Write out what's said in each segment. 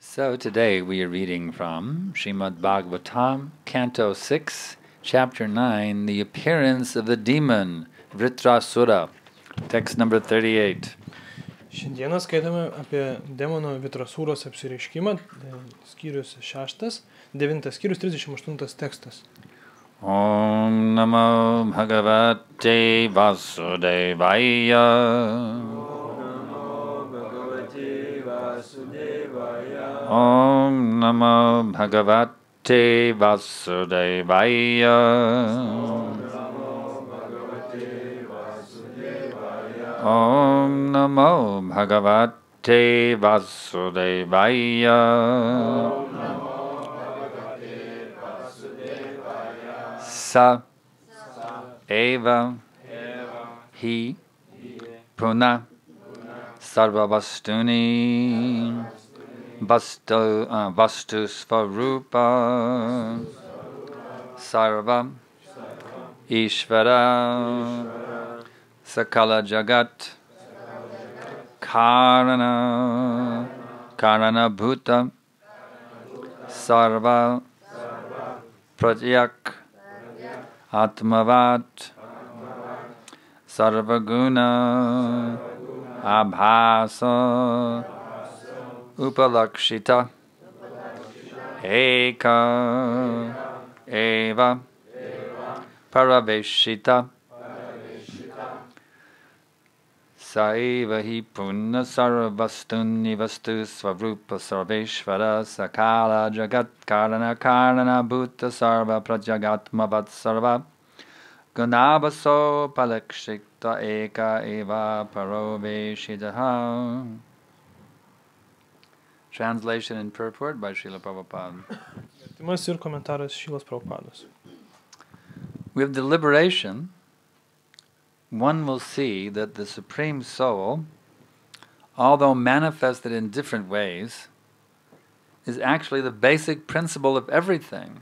So today we are reading from Srimad Bhagavatam, Canto 6, Chapter 9, The Appearance of the Demon, Vritrasura, text number 38. Šiandieną skaitome apie demono Vitrasūros apsireiškimą, skyrius 6, 9 skyrius 38 tekstas. Om Namo Bhagavate Vasudevaya. Om Namo Bhagavate Vasudevaya. Om Namo Bhagavate Vasudevaya. Sa eva hi puna sarvavastuni vastu svarupa sarva ishvara sakala jagat karana bhuta sarva pratyak Atmavat Sarvaguna Abhasa Upalakshita Eka Eva Paraveshita Saiva hi punna sarvastuni vastu svarupa sarveshvara sakala jagat karana bhuta sarva prajagatmavat sarva gunavaso palakshita eka eva paroveshitaha. Translation and purport by Srila Prabhupada. Vertimas ir komentaras Šrilos Prabhupados. With deliberation, one will see that the Supreme Soul, although manifested in different ways, is actually the basic principle of everything.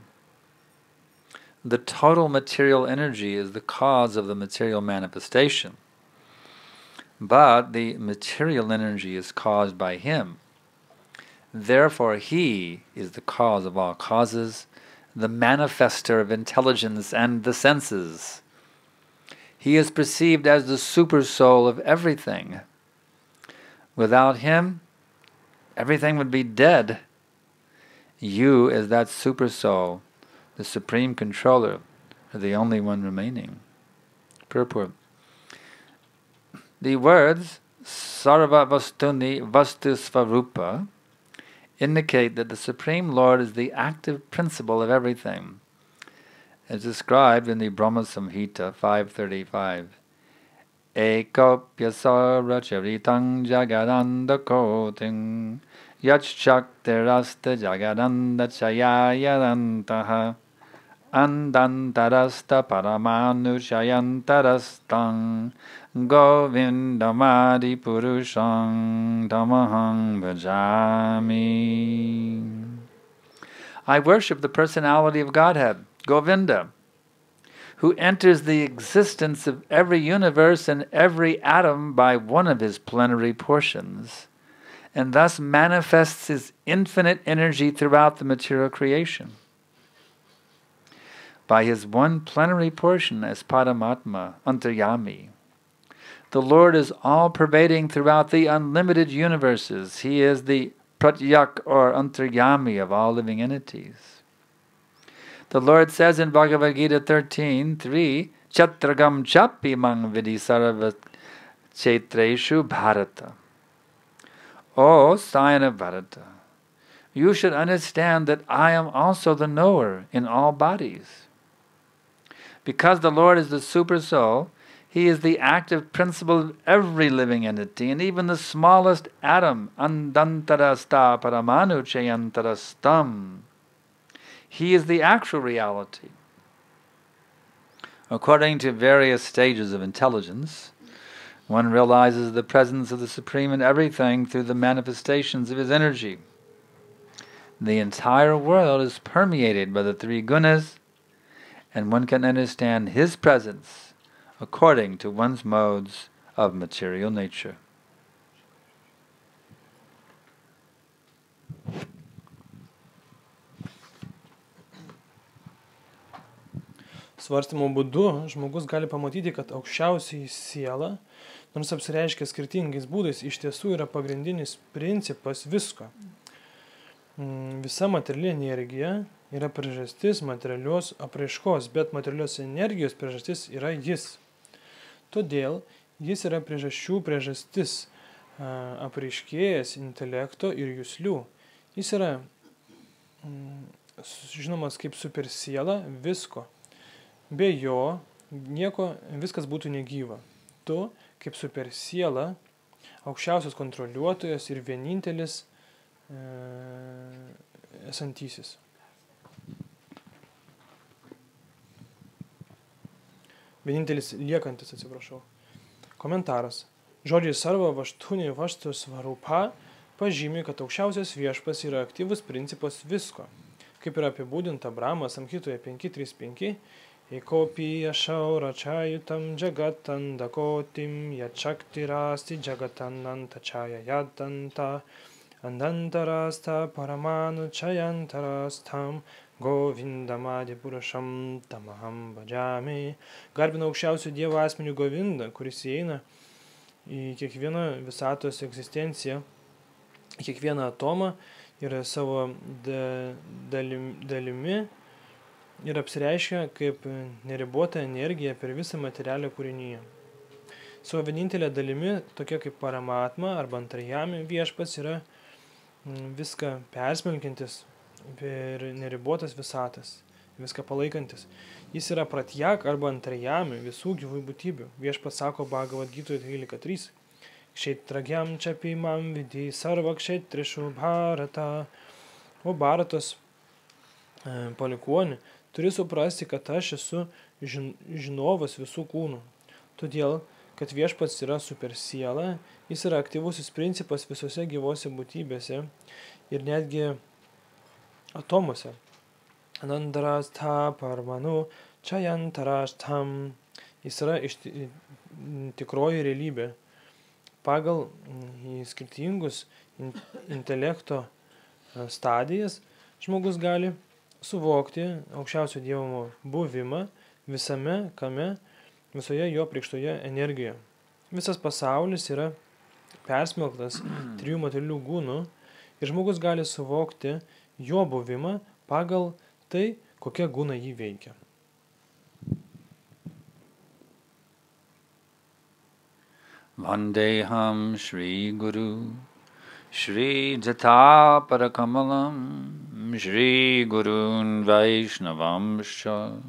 The total material energy is the cause of the material manifestation, but the material energy is caused by Him. Therefore, He is the cause of all causes, the manifester of intelligence and the senses. He is perceived as the super soul of everything. Without Him, everything would be dead. You, as that super soul, the supreme controller, are the only one remaining. Purport. The words Sarva Vastuni Vastu Svarupa indicate that the Supreme Lord is the active principle of everything, as described in the Brahma Samhita 535. Ekopya sarva charitang jagadanda koting yachchakterasta jagadanda chayayadantaha andantarasta paramanu chayantarastang govindamadi purushang tamahang bhajami. I worship the personality of Godhead, Govinda, who enters the existence of every universe and every atom by one of his plenary portions, and thus manifests his infinite energy throughout the material creation. By his one plenary portion as Paramatma, Antaryami, the Lord is all-pervading throughout the unlimited universes. He is the Pratyak or Antaryami of all living entities. The Lord says in Bhagavad Gita 13:3, Chatragam chapi mang vidi sarva chetreshu bharata. O Scion of Bharata, you should understand that I am also the knower in all bodies. Because the Lord is the Super Soul, He is the active principle of every living entity, and even the smallest atom, andantarasta paramanu chayantarastam. He is the actual reality. According to various stages of intelligence, one realizes the presence of the Supreme in everything through the manifestations of His energy. The entire world is permeated by the three gunas, and one can understand His presence according to one's modes of material nature. Svarstymo būdu žmogus gali pamatyti, kad aukščiausiai siela, nors apsireiškia skirtingais būdais, iš tiesų yra pagrindinis principas visko. Visa materiali energija yra priežastis materialios apraiškos, bet materialios energijos priežastis yra jis. Todėl jis yra priežasčių priežastis, apraiškėjas intelekto ir juslių. Jis yra žinomas kaip supersiela visko. Be jo nieko, viskas būtų negyva. Tu, kaip supersiela, aukščiausias kontroliuotojas ir vienintelis esantysis. Vienintelis liekantis, atsiprašau. Komentaras. Žodžiai sarva vaštūnį vaštų svarupa pažymi, kad aukščiausias viešpas yra aktyvus principas visko. Kaip yra apibūdinta Brahma Samhitoje 5.3.5, Ekopi yašaura čajutam jagatan dakotim yachaktirasti jagatan antachaya yadanta andantarasta paramanu chayantarastam govindamadi purašam tamaham bhajami. Garbina aukščiausių Dievo asmenių Govindą, kuris įeina į kiekvieną visatos egzistenciją, į kiekvieną atomą ir savo dalimi ir apsireiškia kaip neribota energija per visą materialią kūrinyje. Savo vienintelė dalimi, tokia kaip Paramatma arba Antrajami, viešpats yra viską persmelkiantis per neribotas visatas, viską palaikantis. Jis yra Pratjak arba Antrajami visų gyvų būtybių. Viešpats sako Bhagavad Gitoje 13.3. Kshetragyam čapimam vidhi sarva kshetrišu bharata. O Bharatos palikuoni turi suprasti, kad aš esu žinovas visų kūnų. Todėl, kad viešpats yra supersiela, jis yra aktyvusis principas visose gyvose būtybėse ir netgi atomuose. Anandarastha parmanu chayantarashtam. Jis yra tikroji realybė. Pagal skirtingus intelekto stadijas žmogus gali suvokti aukščiausio Dievo buvimą visame kame, visoje jo priekštoje energijoje. Visas pasaulis yra persmelktas trijų materialių gūnų ir žmogus gali suvokti jo buvimą pagal tai, kokia gūna jį veikia. Vandeham Shri Guru Shri Jata Parakamalam Shri Gurun Vaishnavamscha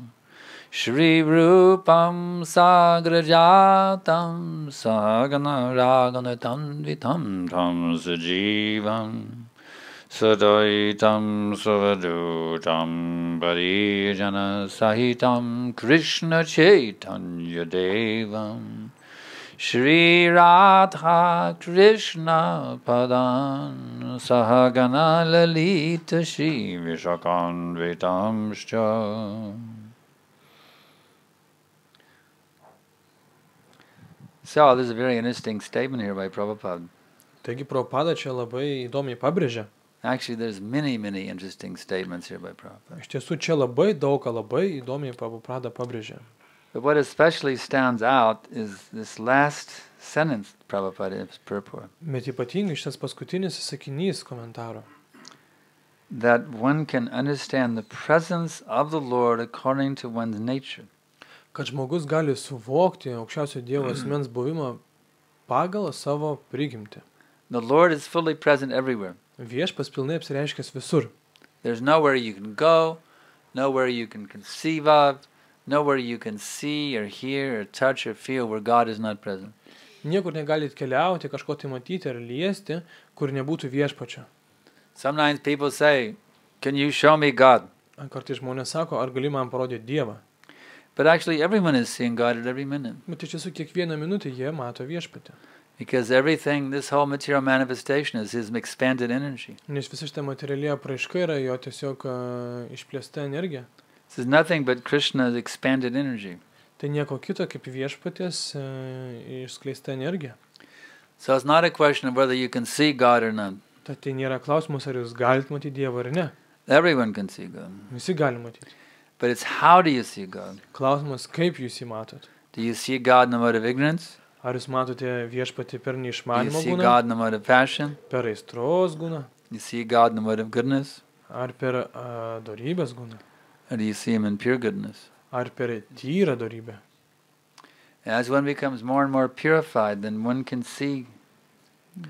Shri Rupam Sagrajatam Sagana Ragana Tanvitam Tam Sajivam Sadaitam Savadutam Parijana Sahitam Krishna Chaitanya Devam Shri Radha Krishna Padan Sahagana Lalita Shri Vishakanvitamscha. So, this is a very interesting statement here by Prabhupada. Taigi Prabhupada čia labai įdomiai pabrėžia. Actually, there's many interesting statements here by Prabhupada. Iš tiesų čia labai daug ką labai įdomiai Prabhupada pabrėžia. But what especially stands out is this last sentence Prabhupada is purport. Bet ypatingai šitas paskutinis sakinys komentaro. That one can understand the presence of the Lord according to one's nature. Kad žmogus gali suvokti aukščiausio Dievo asmens buvimą pagal savo prigimtį. The Lord is fully present everywhere. Viešpas pilnai apsireiškęs visur. There's nowhere you can go, nowhere you can conceive of, nowhere you can see or hear or touch or feel where God is not present. Niekur negalit keliauti, kažko tai matyti ar liesti, kur nebūtų viešpačio. Sometimes people say, "Can you show me God?" Kartais žmonės sako, ar gali man parodyti Dievą. But actually everyone is seeing God at every minute. Bet iš tiesų kiekvieną minutę jie mato viešpatį. Because everything, this whole material manifestation is His expanded energy. Nes visa šita materiali apraiška yra jo tiesiog išplėsta energija. This is nothing but Krishna's expanded energy. Tai nieko kito kaip viešpatės išskleista energija. So it's not a question of whether you can see God or not. Tai nėra klausimas, ar jūs galite matyti Dievą ar ne. Everyone can see God. Visi gali matyti. But it's how do you see God? Klausimas, kaip jūs jį matot? Do you see God in the mode of ignorance? Ar jūs matote viešpatį per Do you neišmanymą see gūną, God in the mode of passion? per aistros gūną, Do you see God in the mode of goodness? ar per dorybės gūną, Or do you see Him in pure goodness? ar per tyrą dorybę? As one becomes more and more purified, then one can see,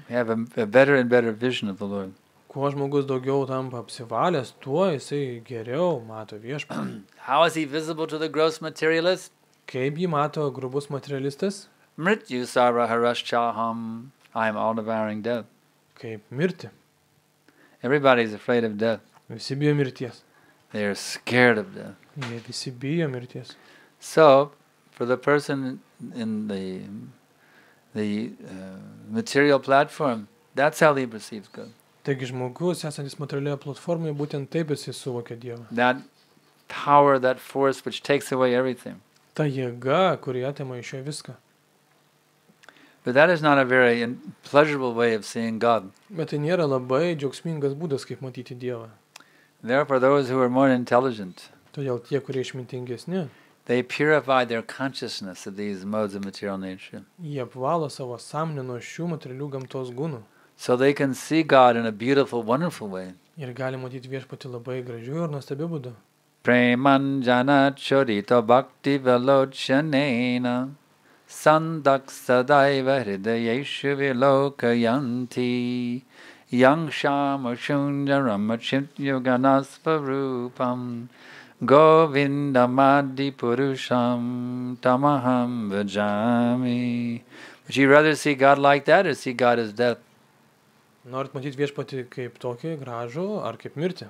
have a better and better vision of the Lord. Kuo žmogus daugiau tampa apsivalęs, tuo jisai geriau mato viešpatį. How is He visible to the gross materialist? Kaip jį mato grubus materialistas? Mrityu sarva haraschaham. I am all-devouring death. Kaip mirti. Everybody's afraid of death. Visi bijo mirties. They are scared of death. Jie visi bijo mirties. So, for the person in the material platform, that's how he perceives God. Taigi žmogus, esantis materialioje platformoje, būtent taip jisai suvokia Dievą. That power, that force which takes away everything. Ta jėga, kuri atima iš jo viską. But that is not a very pleasurable way of seeing God. Bet tai nėra labai džiaugsmingas būdas, kaip matyti Dievą. Therefore, those who are more intelligent, Todėl tie, kurie išmintingesni, they purify their consciousness of these modes of material nature. jie apvalo savo sąmonę nuo šių materialių gamtos gūnų. So they can see God in a beautiful, wonderful way. Ir gali matyti viešpatį labai gražiu ir nuostabiu būdu. Premanjana chorita bhakti velochanena sandak sadaiva hridayeshu vilokayanti yang shama shunjaram achintyoganasvarupam govindamadi purusham tamaham vajami. Would you rather see God like that or see God as death? Norit matyti viešpatį kaip tokį gražų ar kaip mirti?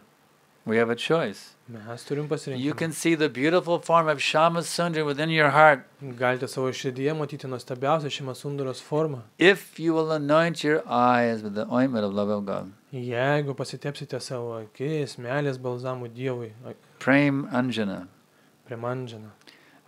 We have a choice. Mes turim You pasirinkimą. can see the beautiful form of Shama Sundar within your heart Galite savo širdyje matyti nuostabiausią Šima Sundaros formą. if you will anoint your eyes with the ointment of love of God. Jeigu pasitepsite savo akis, meilės balzamų Dievui, Prem Anjana. Premanjana.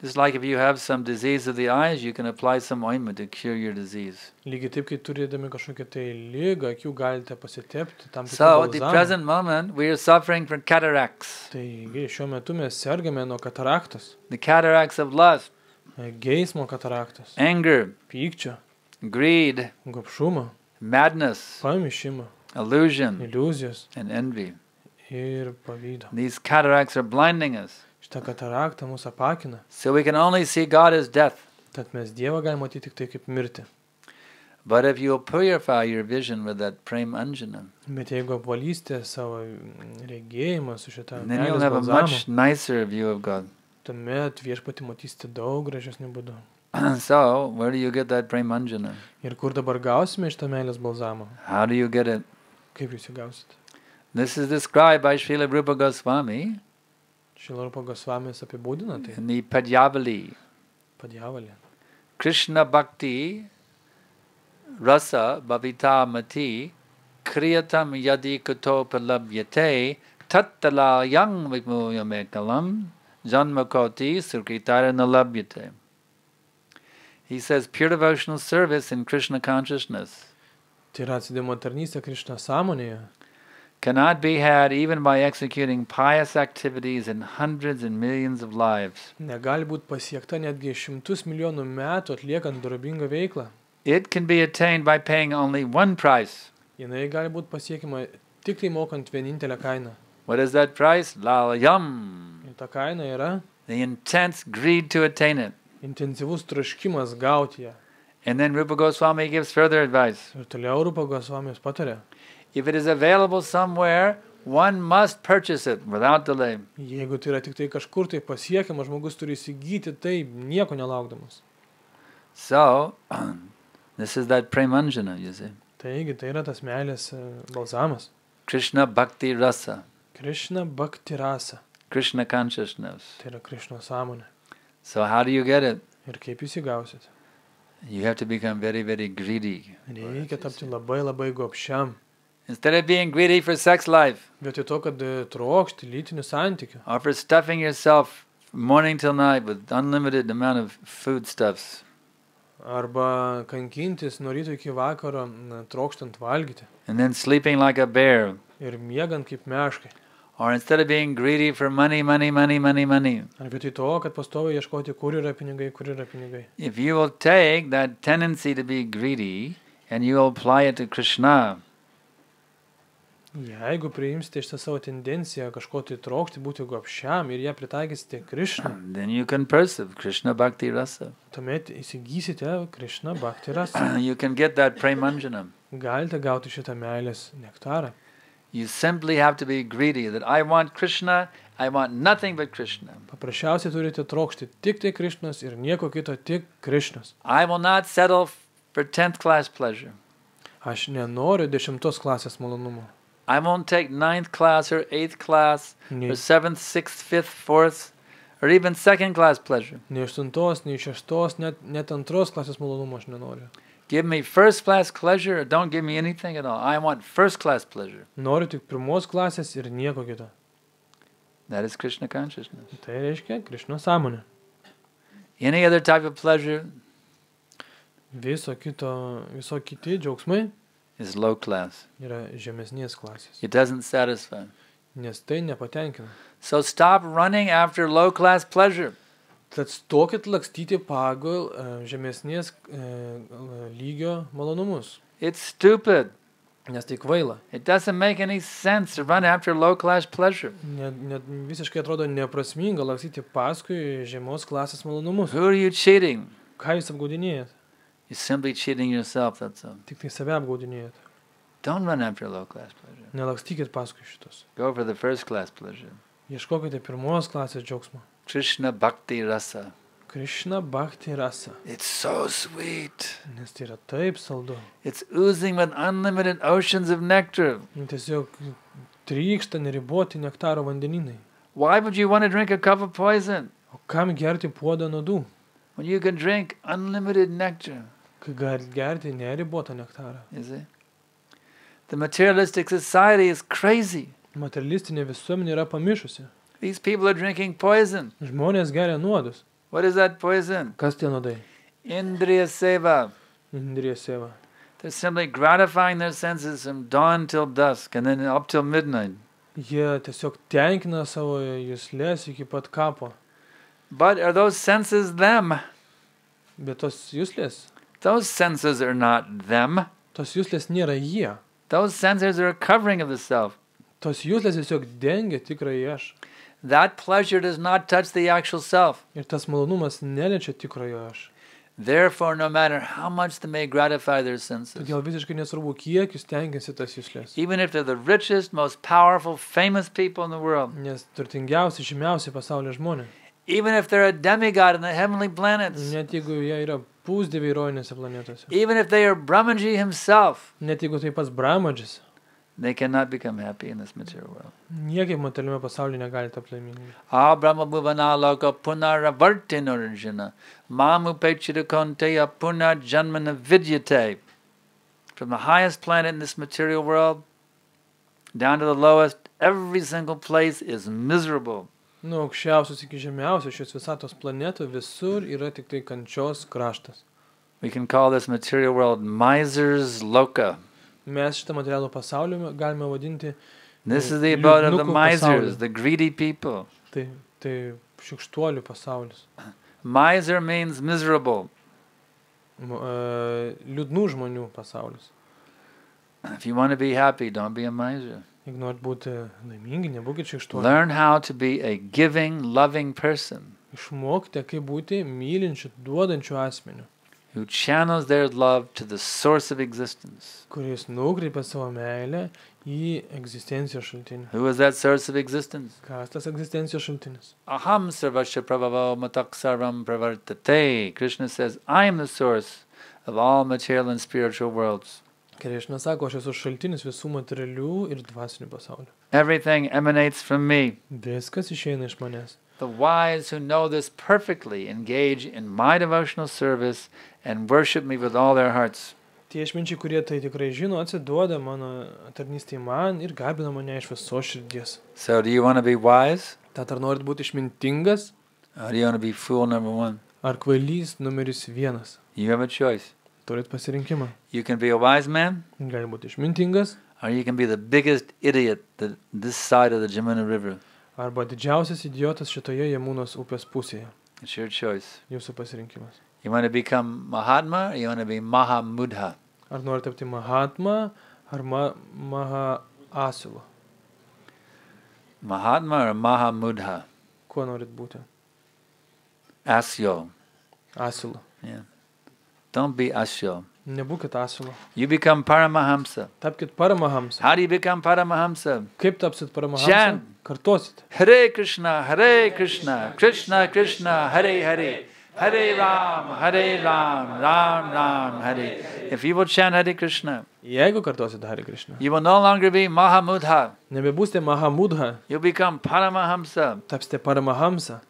Just like if you have some disease of the eyes, you can apply some ointment to cure your disease. Lygiai taip, kai turėdami kažkokią tai lygą, akių galite pasitepti tam So tikrų at the balzamų. present moment, we are suffering from cataracts. Taigi šiuo metu mes sergame nuo kataraktos, The cataracts of lust, geismo kataraktos, anger, pykčio, greed, gobšumo, madness, pamišimo, illusion, iliuzijos and envy. ir pavydo. These cataracts are blinding us. Šitą kataraktą mūsų apakina, So we can only see God as death. tad mes Dievą galime matyti tik tai kaip mirti. But if you purify your vision with that Prem Anjana, Bet jeigu apvalysite savo regėjimą su šitą then you'll meilės have a balzamu, much nicer view of God. tuomet viešpatį matysite daug gražesniu būdu. So, where do you get that Prem Anjana? Ir kur dabar gausime šitą meilės balzamą? How do you get it? Kaip jūs jį gausite? This is described by Srila Rupa Goswami Šilarupa Gosvamis apibūdina tai in the Padyavali. padjavalė. Krishna Bhakti Rasa Bhavita Mati Kriyatam Yadi Kato Palabhyate Tattala Yang Vigmuyamekalam Janmakoti Surkritara Nalabhyate. He says pure devotional service in Krishna consciousness Tai yra atsidėjimo tarnystė Krišna sąmonėje. cannot be had even by executing pious activities in hundreds and millions of lives. Negali būti pasiekta netgi 100 milijonų metų atliekant dorobingą veiklą. It can be attained by paying only one price. Jinai gali būti pasiekima tik tai mokant vienintelę kainą. What is that price? Lalayam. Ir ta kaina yra The intense greed to attain it. intensyvus troškimas gauti ją. And then Rupa Goswami gives further advice. Ir toliau Rupa Gosvamis patarė, If it is available somewhere, one must purchase it without delay. jeigu tai yra tik tai kažkur tai pasiekiama, žmogus turi įsigyti tai nieko nelaukdamas. So, this is that Premanjana, you see. Taigi tai yra tas meilės balzamas. Krishna Bhakti Rasa. Krishna Bhakti Rasa. Krishna consciousness. Tai yra Krišno sąmonė. So how do you get it? Ir kaip jūs įgausit? You have to become very, very greedy. Reikia tapti labai labai gobšiam. Instead of being greedy for sex life, Vietoj to, kad trokšti lytinių santykių. or for stuffing yourself morning till night with unlimited amount of foodstuffs, Arba kankintis nuo ryto iki vakaro trokštant valgyti. and then sleeping like a bear, Ir miegant kaip meškai. Or instead of being greedy for money, Ar vietoj to, kad pastoviai ieškoti, kur yra pinigai. if you will take that tendency to be greedy and you will apply it to Krishna, Jeigu priimsite šitą savo tendenciją kažko tai trokšti, būti gobšiam ir ją pritaikysite Krišnai, then you can perceive Krishna Bhakti Rasa. tuomet įsigysite Krishna Bhakti Rasą. You can get that Premanjanam. Galite gauti šitą meilės nektarą. You simply have to be greedy that I want Krishna, I want nothing but Krishna. Paprasčiausiai turite trokšti tik tai Krišnas ir nieko kito, tik Krišnas. I will not settle for 10th class pleasure. Aš nenoriu 10 klasės malonumo. I won't take 9th class or 8th class Nei, or 7th, 6th, 5th, 4th, or even 2nd class pleasure. nei 8, nei 6, net 2 klasės malonumo aš nenoriu. Give me 1st class pleasure or don't give me anything at all. I want 1st class pleasure. Noriu tik 1 klasės ir nieko kito. That is Krishna consciousness. Tai reiškia Krišno sąmonė. Any other type of pleasure Viso kiti džiaugsmai is low class. yra žemesnės klasės, It doesn't satisfy. nes tai nepatenkina. So stop running after low class pleasure. Tad stokit lakstyti pagal žemesnės lygio malonumus, It's stupid. nes tai kvaila. It doesn't make any sense to run after low class pleasure. Net visiškai atrodo neprasminga lakstyti paskui žemos klasės malonumus. Who are you cheating? Ką jūs apgaudinėjat? You're simply cheating yourself, that's all. Tik tai save apgaudinėjat. Don't run after low class pleasure. Nelakstykit paskui šitos. Go for the 1st class pleasure. Ieškokite 1 klasės džiaugsmo. Krishna Bhakti Rasa. Krishna Bhakti Rasa. It's so sweet. Nes tai yra taip saldu. It's oozing with unlimited oceans of nectar. Tiesiog trykšta neriboti nektaro vandeninai. Why would you want to drink a cup of poison O kam gerti puodą nuodų, when you can drink unlimited nectar? kai gali gerti neribotą nektarą? You see? The materialistic society is crazy. Materialistinė visuomenė yra pamišusi. These people are drinking poison. Žmonės geria nuodus. What is that poison? Kas tie nuodai? Indriya seva. Indriya seva. They're simply gratifying their senses from dawn till dusk and then up till midnight. Jie tiesiog tenkina savo juslės iki pat kapo. But are those senses them? Bet tos juslės Senses are not them. nėra jie. Those senses are a covering of the self. Tos juslės tiesiog dengia tikrąjį aš. That pleasure does not touch the actual self. Ir tas malonumas neliečia tikrojo aš. Therefore, no matter how much they may gratify their senses, Todėl visiškai nesvarbu, kiek jūs tenkinsi tas juslės. even if they're the richest, most powerful, famous people in the world, Nes turtingiausi, žymiausi pasaulio žmonės. even if they're a demigod in the heavenly planets, Net jeigu jie yra pusdieviai roinėse planetose. even if they are Brahmaji himself, Net jeigu tai pats Brahmadžis. they cannot become happy in this material world. Niekaip materialiame pasaulyje negali tapti laimingi. Ah Brahma Bhuvana Loka Punaravartinurjana Mamupechita Konteya Puna Janmana Vidyate. From the highest planet in this material world down to the lowest, every single place is miserable. Nuo aukščiausios iki žemiausios šios visatos planetų visur yra tik tai kančios kraštas. We can call this material world miser's loka. Mes šitą materialų pasaulį galime vadinti This is the abode of the liūdnukų misers, pasaulį. the greedy people. Tai šiukštuolių pasaulis. Miser means miserable. Liūdnų žmonių pasaulis. If you want to be happy, don't be a miser. Jeigu norit būti laimingi, nebūkit šiukštuoliai. Learn how to be a giving, loving person Išmokite, kaip būti mylinčių, duodančių asmenių, who channels their love to the source of existence. kuris nukreipia savo meilę į egzistencijos šaltinį. Who is that source of existence? Kas tas egzistencijos šaltinis? Aham sarvasya prabhavo matak sarvam pravartate. Krishna says, I am the source of all material and spiritual worlds. Krishna sako, aš esu šaltinis visų materialių ir dvasinių pasaulių. Everything emanates from me. Viskas išeina iš manęs. The wise who know this perfectly engage in my devotional service and worship me with all their hearts. Tie išminčiai, kurie tai tikrai žino, atsiduoda mano tarnystei man ir garbina mane iš visos širdies. So do you want to be wise? Tad ar norit būti išmintingas, Or do you want to be fool number one? ar kvailys numeris 1? You have a choice. Turit pasirinkimą. You can be a wise man Gali būti išmintingas, Or you can be the biggest idiot this side of the Jamuna River. Arba didžiausias idiotas šitoje Jamunos upės pusėje. It's your choice. Jūsų pasirinkimas. You want to become Mahatma or you want to be Mahamudha? Ar nori tapti Mahatma ar Maha Asilo? Mahatma or Mahamudha? Kuo norit būti? Asyo. Asilo. Yeah. Don't be Asyo. Nebūkit Asilo. You become Paramahamsa. Tapkit Paramahamsa. How do you become Paramahamsa? Kaip tapsit Paramahamsa? Chant. Kartosit. Hare Krishna, Krishna Krishna, Hare Hare, Hare Ram, Ram Ram, Hare. If you will chant Hare Krishna, Jeigu kartosit Hare Krishna, you will no longer be Mahamudha. nebebūsite Mahamudha, You'll become Paramahamsa. tapsite Paramahamsa.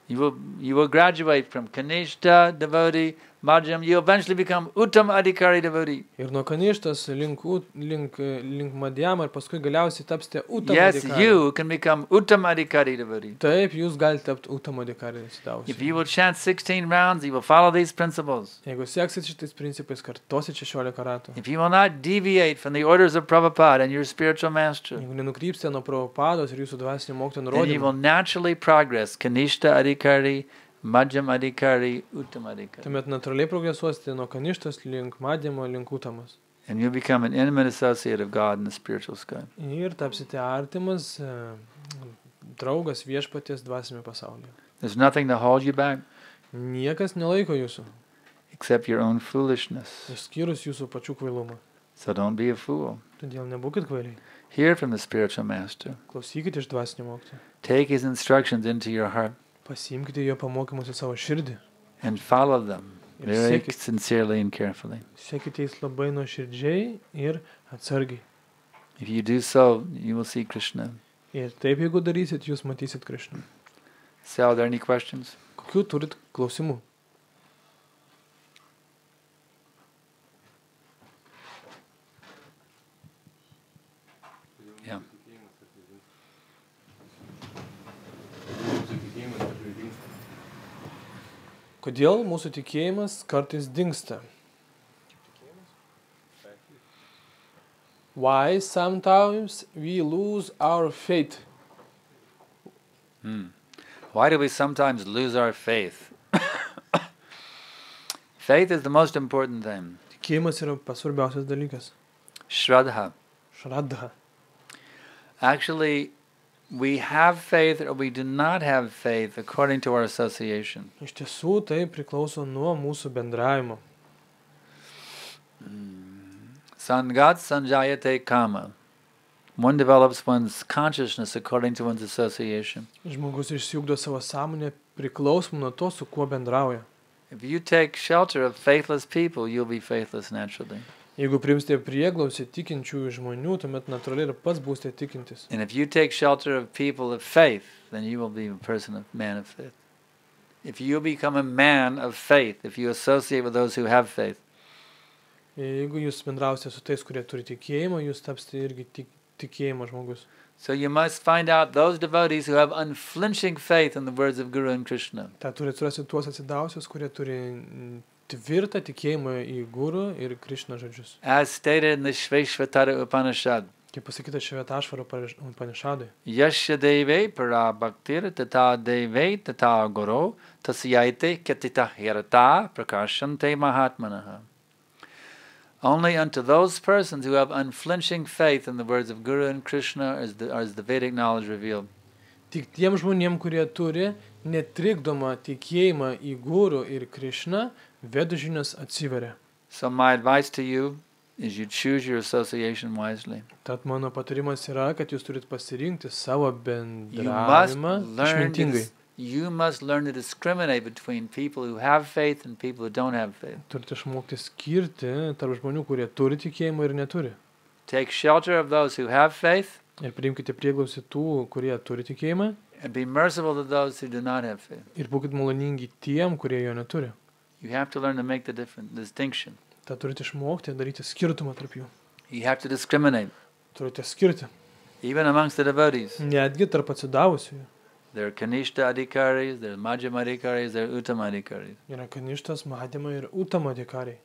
You will graduate from Kanishta devotee, Madhyam. You eventually become Uttam Adhikari devotee. Ir nuo Kaništos link Madhyam ir paskui galiausiai tapsite Uttam Yes, Adhikari. you can become Uttam Adhikari devotee. Taip, jūs galite tapti Uttam Adhikari atsidavus. If you will chant 16 rounds, you will follow these principles. Jeigu seksit šitais principais, kartosit 16 ratų. If you will not deviate from the orders of Prabhupada and your spiritual master, Jeigu nenukrypsite nuo Prabhupados ir jūsų dvasinio mokytojo then you will nurodymų, naturally progress Kanishta Adhikari, Madhyam Adhikari, Uttam Adhikari. tuomet natūraliai progresuosite nuo Kaništos link Madhyamo link Uttamos. And you'll become an intimate associate of God in the spiritual sky. Ir tapsite artimas draugas viešpaties dvasinėme pasaulyje. There's nothing to hold you back Niekas nelaiko jūsų, except your own foolishness. išskyrus jūsų pačių kvailumą. So don't be a fool. Todėl nebūkit kvailiai. Hear from the spiritual master. Klausykite iš dvasinio mokytojo. Take his instructions into your heart Pasiimkite jo pamokymus į savo širdį. and follow them Ir very siekit, sincerely and carefully. siekite jais labai nuoširdžiai ir atsargiai. If you do so, you will see Krishna. Ir taip, jeigu darysit, jūs matysit Krišną. So, are there any questions? Kokių turit klausimų? Yeah. Kodėl mūsų tikėjimas kartais dingsta? Why sometimes we lose our faith? Why do we sometimes lose our faith? Faith is the most important thing. Tikėjimas yra pats svarbiausias dalykas. Shraddha. Šradha. Actually, we have faith or we do not have faith according to our association. Iš tiesų, tai priklauso nuo mūsų bendravimo. Sangat sanjayate kama. One develops one's consciousness according to one's association. Žmogus išsiugdo savo sąmonę priklausomai nuo to, su kuo bendrauja. If you take shelter of faithless people, you'll be faithless naturally. Jeigu priimsite prieglausi tikinčiųjų žmonių, tuomet natūraliai ir pats būsite tikintis. And if you take shelter of people of faith, then you will be a person of man of faith. If you become a man of faith, if you associate with those who have faith, Jeigu jūs bendrausite su tais, kurie turi tikėjimą, jūs tapsite irgi tikėjimo žmogus. so you must find out those devotees who have unflinching faith in the words of Guru and Krishna. Ta turite surasti tuos atsidausius, kurie turi tvirtą tikėjimą į Guru ir Krišną žodžius. As stated in the Shveshvatara Upanishad, Kaip pasakyta Švetašvaro Upanishadui. Yasya deve para bhaktir tata deve tata guru tasyaite kyatita hirata prakashante mahatmanaha. Only unto those persons who have unflinching faith in the words of Guru and Krishna is the Vedic knowledge revealed. Tik tiem žmonėm, kurie turi netrikdomą tikėjimą į Guru ir Krišną, Vedų žinios atsiveria. So my advice to you is you choose your association wisely. Tad mano patarimas yra, kad jūs turit pasirinkti savo You must bendravimą learn išmintingai. to discriminate between people who have faith and people who don't have faith. Turite išmokti skirti tarp žmonių, kurie turi tikėjimą ir neturi. Take shelter of those who have faith Ir priimkite prieglausi tų, kurie turi tikėjimą. and be merciful to those who do not have faith. Ir būkite maloningi tiem, kurie jo neturi. You have to learn to make the distinction. Tad turite išmokti daryti skirtumą tarp jų. You have to discriminate, Turite skirti. even amongst the devotees. Netgi tarp atsidavusiųjų. There are Kanishta Adhikaris, there are Madhyam Adhikaris, there are Uttam Adhikaris. Yra Kaništas, Madhyama ir Uttama adhikariai.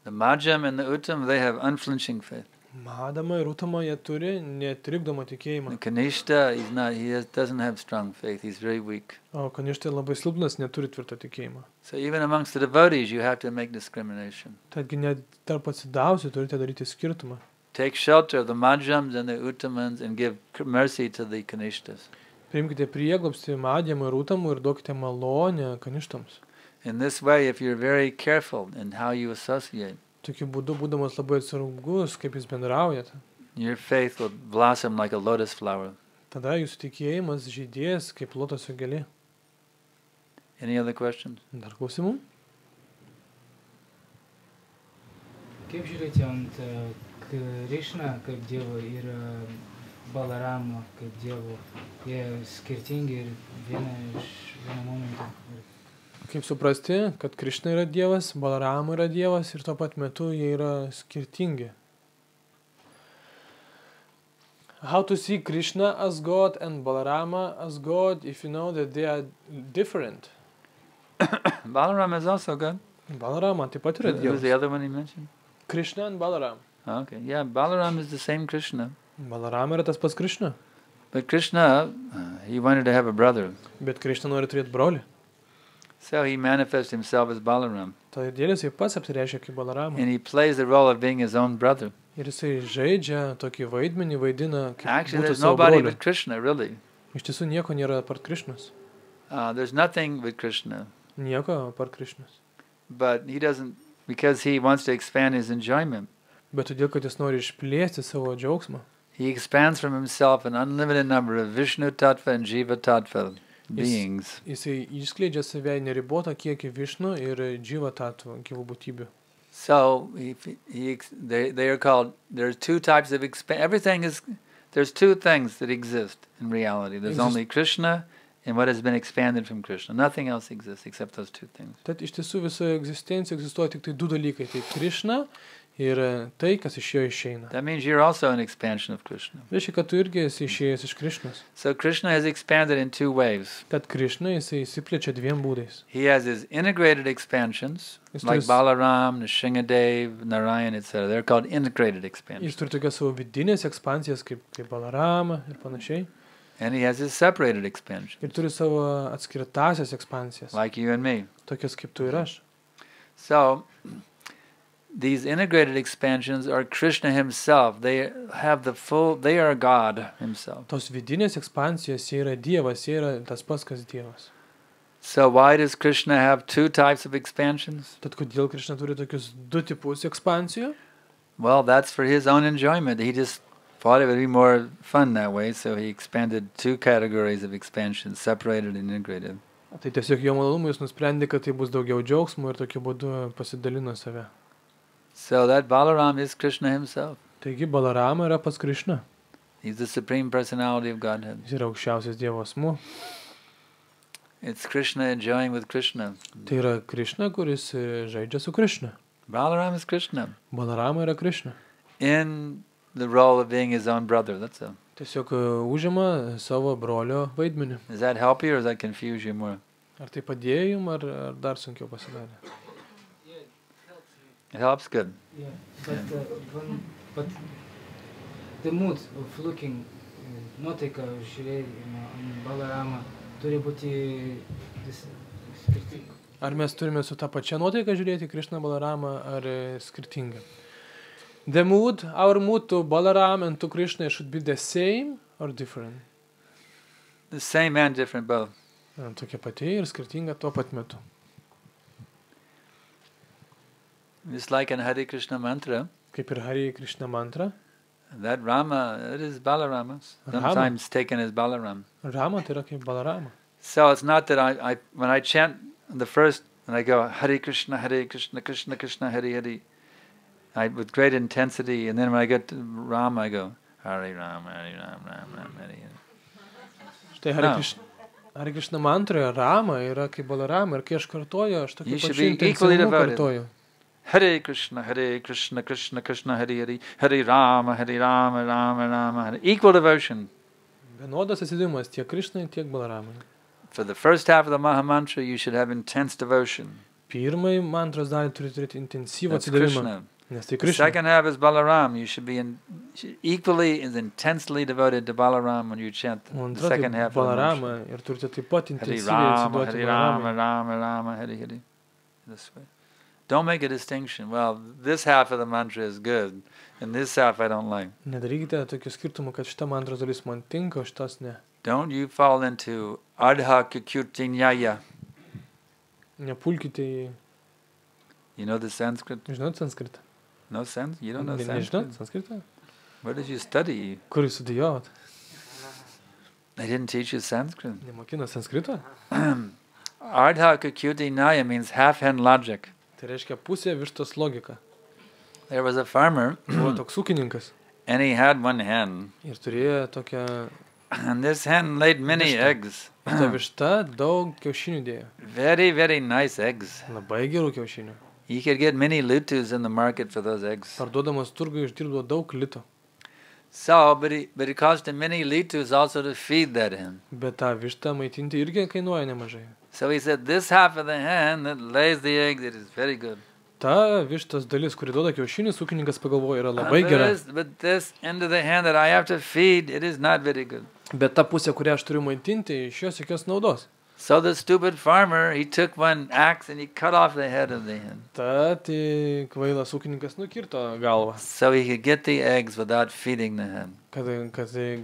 The Madhyam and the Uttam, they have unflinching faith. Madama ir Utama jie turi netrikdomą tikėjimą. The Kanishta, doesn't have strong faith. He's very weak. O Kaništa labai silpnas, neturi tvirto tikėjimą. So even amongst the devotees, you have to make discrimination. Tadgi net tarp atsidausių turite daryti skirtumą. Take shelter of the Madhyams and the Uttamans and give mercy to the Kanishtas. Priimkite prieglobstį Madhyamų ir Utamų ir duokite malonę Kaništams. In this way, if you're very careful in how you associate, Tokiu būdu, būdamas labai atsargus, kaip jūs bendraujate, your faith will blossom like a lotus flower. tada jūsų tikėjimas žydės kaip lotoso gėlė. Any other questions? Dar klausimų? Kaip žiūrėti ant Krishna kaip Dievo ir Balarama kaip Dievo? Jie skirtingi ir vieno momento. Kaip suprasti, kad Krishna yra Dievas, Balarama yra Dievas ir tuo pat metu jie yra skirtingi. How to see Krishna as God and Balarama as God if you know that they are different? Balarama is also good. Balarama taip pat yra Who's Dievas. the other one he mentioned? Krishna and Balaram. Okay, yeah, Balaram is the same Krishna. Balarama yra tas pats Krishna, But Krishna, he wanted to have a brother. bet Krishna nori turėti brolį. So he manifests himself as Balaram. Todėl jisai pats apsireiškia kaip Balarama. And he plays the role of being his own brother. Ir jisai žaidžia tokį vaidmenį, vaidina kaip Actually, būtų there's savo nobody broliu. but Krishna, really. Iš tiesų nieko nėra apart Krishnos. There's nothing but Krishna. Nieko apart Krishnos. But he doesn't, because he wants to expand his enjoyment. Bet todėl, kad jis nori išplėsti savo džiaugsmą. He expands from himself an unlimited number of Vishnu Tattva and Jiva Tattva beings. Jisai išskleidžia save neribotą kiekį Višnu ir Dživa tatvą gyvų būtybių. So they are called, there's two types of there's two things that exist in reality. There's only Krishna and what has been expanded from Krishna. Nothing else exists except those two things. Tad iš tiesų visoje egzistencijoje egzistuoja tik tai du dalykai. Tai Krishna ir tai, kas iš jo išeina. That means you're also an expansion of Krishna. Reiškia, kad tu irgi esi išėjęs iš Krishnos. So Krishna has expanded in two ways. Tad Krishna jisai įsiplečia dviem būdais. He has his integrated expansions, Jis like turi- Balaram, Nrsingadev, Narayan, etc. They're called integrated Jis expansions. turi tokias savo vidinės ekspansijas kaip Balarama ir panašiai. And he has his separated expansions, Ir turi savo atskirtasias ekspansijas. like you and me. Tokias kaip tu ir aš. So these integrated expansions are Krishna himself. They are God himself. Tos vidinės ekspansijos jie yra Dievas, jie yra tas pats, kas Dievas. So why does Krishna have two types of expansions? Tad kodėl Krishna turi tokius du tipus ekspansijų? Well, that's for his own enjoyment. He just thought it would be more fun that way, so he expanded two categories of expansion, separated and integrated. Tai tiesiog jo malonumui jis nusprendė, kad tai bus daugiau džiaugsmo ir tokiu būdu pasidalino save. So that Balaram is Krishna himself. Taigi Balarama yra pats Krishna. He's the Supreme Personality of Godhead. Jis yra aukščiausias Dievo asmuo. It's Krishna enjoying with Krishna. Tai yra Krishna, kuris žaidžia su Krishna. Balaram is Krishna Balarama yra Krishna. in the role of being his own brother. That's all. Tiesiog užima savo brolio vaidmenį. Does that help you or does that confuse you more? Ar tai padėjo jums, ar dar sunkiau pasidarė? It helps? Good. Yeah, but the mood of looking, nuotaika žiūrėjimo ant Balarama turi būti skirtinga. Ar mes turime su tą pačią nuotaiką žiūrėti Krishna Balarama, ar skirtinga? The mood, our mood to Balaram and to Krishna should be the same or different? The same and different both. Tokia pati ir skirtinga tuo pat metu. Just like in Hare Krishna mantra, Kaip ir Hare Krishna mantra, that Rama, it is Balarama's. Rama. Sometimes taken as Balaram. Rama tai yra kaip Balarama. So it's not that I when I chant the first, and I go Hare Krishna, Krishna Krishna, Hare Hare, with great intensity, and then when I get to Rama, I go Hare Rama, Hare Rama, Rama Rama, Hare Hare. Štai Hare Krishna mantra Rama yra kaip Balarama ir kai aš kartoju, aš tokiu You should pačiu be equally intensyvumu devoted. kartoju. Hare Krishna, Krishna Krishna, Hare Hare, Hare Rama, Rama Rama, Hare. Equal devotion. Vienodas atsidavimas tiek Krishnai, tiek Balaramai. For the first half of the Maha Mantra, you should have intense devotion. Pirmai mantros dalį turi turėti intensyvų That's atsidavimą. Krishna. Nes tai The Krishna. second half is Balaram. You should be equally as intensely devoted to Balaram when you chant O the antra, second tai half of the Balarama mantra. ir turite taip pat Hari intensyviai Rama, atsiduoti Hari Rama, Balaramai. Rama Rama, Hari Hari. This way. Don't make a distinction. Well, this half of the mantra is good, and this half I don't like. Nedarykite tokių skirtumų, kad šita mantros dalis man tinka, o šitas ne. Don't you fall into Ardha Kukyutinyaya. Nepulkite į... You know the Sanskrit? Žinot sanskritą? No sense? You don't know Nežinot Sanskrit? sanskritą? Where did you study? Kur jūs studijavot? They didn't teach you Sanskrit. Nemokino sanskrito? Ardha Kukyutinyaya means half-hand logic. Tai reiškia pusė vištos logika. There was a farmer, Buvo toks ūkininkas and he had one hen. ir turėjo tokią... And this hen laid many Višta. eggs. Ta višta daug kiaušinių dėjo. Very, very nice eggs. Labai gerų kiaušinių. You could get many lutus in the market for those eggs. Parduodamas turgui uždirbdavo daug lito. So, but it cost him many litus also to feed that hen. Bet tą vištą maitinti irgi kainuoja nemažai. So he said, this half of the hen that lays the eggs, it is very good. Ta vištos dalis, kuri duoda kiaušinius, ūkininkas pagalvoja, yra labai gera. But this end of the hen that I have to feed, it is not very good. Bet ta pusė, kurią aš turiu maitinti, iš jos jokios naudos. So the stupid farmer, he took one axe and he cut off the head of the hen. Tad kvailas ūkininkas nukirto galvą, So he could get the eggs without feeding the hen. kad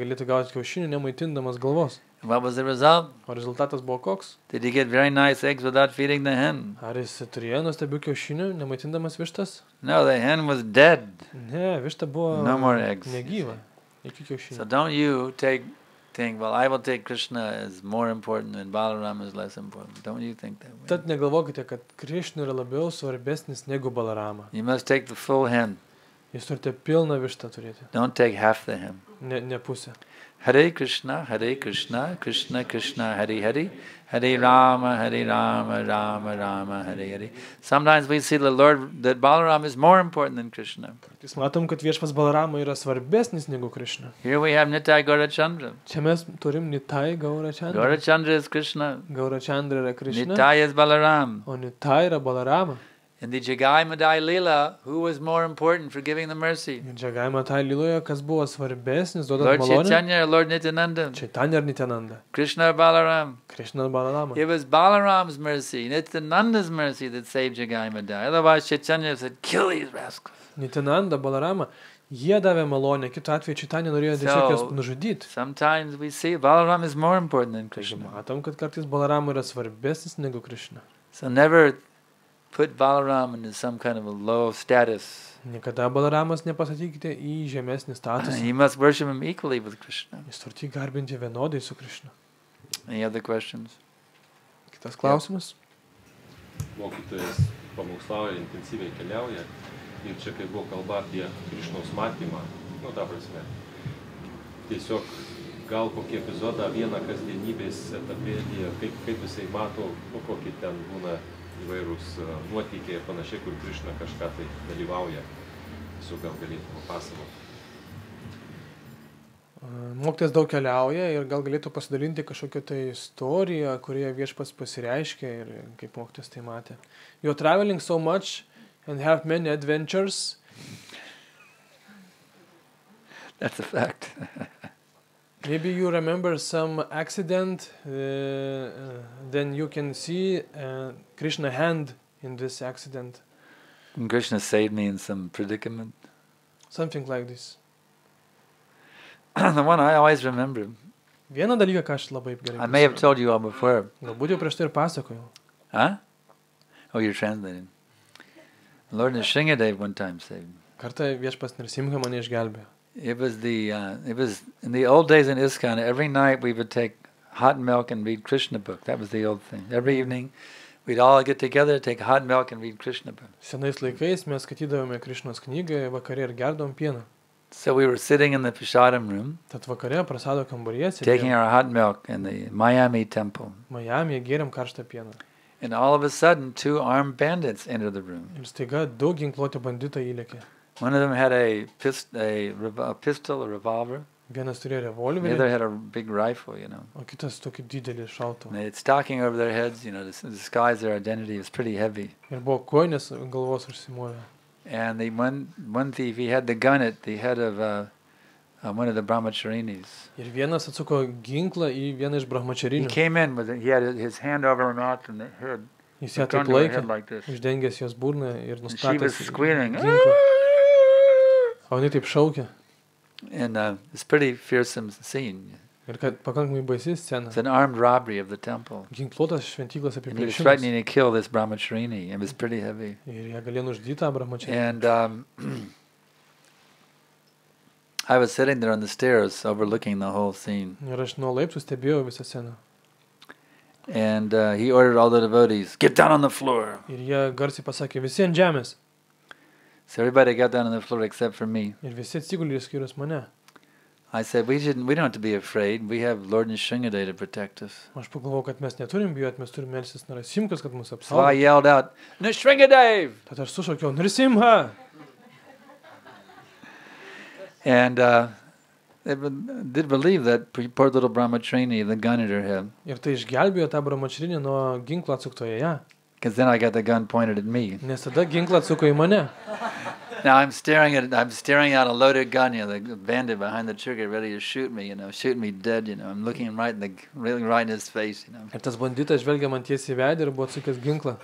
galėtų gauti kiaušinių nemaitindamas galvos. What was the result? O rezultatas buvo koks? Did he get very nice eggs without feeding the hen? Ar jis turėjo nuostabių kiaušinių nemaitindamas vištas? No, the hen was dead. Ne, višta buvo No more eggs. negyva. Iki So kiaušinių. don't you think, well, I will take Krishna as more important and Balaram is less important. Don't you think that way? Tad negalvokite, kad Krišna yra labiau svarbesnis negu Balarama. You must take the full hen. Jūs turite pilną vištą turėti, Don't take half the hen. ne pusę. Hare Krishna, Krishna Krishna, Hare Hare, Hare Rama, Rama Rama, Hare Hare. Sometimes we see the Lord, that Balaram is more important than Krishna. Jūs matom, kad viešpas Balarama yra svarbesnis negu Krišna. Here we have Nitai Gaurachandra. Čia mes turim Nitai Gaurachandra. Gaurachandra is Krishna. Gaurachandra yra Krišna, Nitai is Balaram. o Nitai yra Balarama. In the Jagai Madai Leela, who was more important for giving the mercy? Ir čia galima tai Liloje, kas buvo svarbesnis, duodant Lord malonę. Chaitanya or Lord Nityananda? Chaitanya ar Nityananda? Krishna or Balaram? Krišna ar Balarama? It was Balaram's mercy, Nityananda's mercy that saved Jagai Madai. Otherwise Chaitanya said, kill these rascals. Nityananda, Balarama, jie davė malonę, kitu atveju Chaitanya norėjo tiesiog jos nužudyti. Sometimes we see Balaram is more important than Krishna. Matom, kad kartais Balarama yra svarbesnis negu Krišna. So never put Balaram into some kind of a low status. Niekada Balaramas nepasakykite į žemesnį statusą. You must worship him equally with Krishna. Jis turite garbinti vienodai su Krišna. Any other questions? Kitas klausimas. Mokytojas pamokslauja, intensyviai keliauja ir čia kai buvo kalba apie Krišnos matymą, ta prasme, tiesiog gal kokį epizodą vieną kasdienybės etapėlį, kaip jisai mato, kokį ten būna įvairūs nuotykiai ir panašiai, kur Krišna kažką tai dalyvauja, tiesiog gal galėtų papasakoti. Mokytojas daug keliauja ir gal galėtų pasidalinti kažkokią tai istoriją, kurioje viešpats pasireiškia ir kaip mokytojas tai matė. You're traveling so much and have many adventures. That's a fact. Maybe you remember some accident, then you can see Krishna hand in this accident. And Krishna saved me in some predicament. Something like this. The one I always remember. Vieną dalyką, ką aš labai gerai I may have told you all before. Galbūt jau prieš tai ir pasakojau. Huh? Oh, you're translating. Lord Nrsingadev one time saved me. Kartą viešpas Nrsimha mane išgelbėjo. It was in the old days in ISKCON, every night we would take hot milk and read Krishna book. That was the old thing. Every evening we'd all get together, take hot milk and read Krishna book. Senais laikais mes skaitydavome Krišnos knygą, vakare ir gerdavom pieną. So we were sitting in the Prasadam room, Tad vakare prasado kambaryje taking sėdėjom our hot milk in the Miami temple. Majamyje, gėrėm karštą pieną. And all of a sudden, two armed bandits entered the room. Ir staiga daug ginkluoti banditai įlėkė. One of them had a pistol, a revolver. Vienas turėjo The revolverį, other had a big rifle, o kitas tokį didelį šautuvą. And it's stalking over their heads, to disguise their identity. It was pretty heavy. Ir buvo kojinės galvos užsimovę. And the one thief, he had the gun at the head of one of the brahmacharinis. Ir vienas atsuko ginklą į vieną iš He brahmacharinių. came in with it. He had his hand over her mouth and the head, Jis the ją gun taip to her laikė, head like this. uždengęs jos burną ir And she was nustatęs squealing. ginklą. O jinai taip šaukė. And it's a pretty fearsome scene. Ir kad pakankamai baisi scena. It's an armed robbery of the temple. Ginkluotas šventyklos And he was apiplėšimas. threatening to kill this brahmacharini. It was pretty heavy. Ir ją galėjo nužudyti tą brahmacharinį. And I was sitting there on the stairs overlooking the whole scene. Ir aš nuo laiptų stebėjau visą sceną. And he ordered all the devotees, get down on the floor. Ir jie garsiai pasakė, visi ant žemės. So everybody got down on the floor except for me. Ir visi atsigulė išskyrus mane. I said, we don't have to be afraid. We have Lord Nrsimhadev to protect us. Aš pagalvojau, kad mes neturim bijoti, mes turim melstis Narasimkas, kad mus So I apsaugotų. yelled out, Nrsimhadev! Tad aš sušaukiau, Narasimha! And they did believe that poor little brahmacharini, the gun at her head. Ir tai išgelbėjo tą brahmacharinį nuo ginklo atsuktoje ją. Because then I got the gun pointed at me. Nes tada ginklą atsuko į mane. Now I'm staring at a loaded gun, the bandit behind the trigger ready to shoot me, shoot me dead, I'm looking right in his face, Ir tas banditas žvelgia man tiesiai į veidą ir buvo atsukęs ginklą.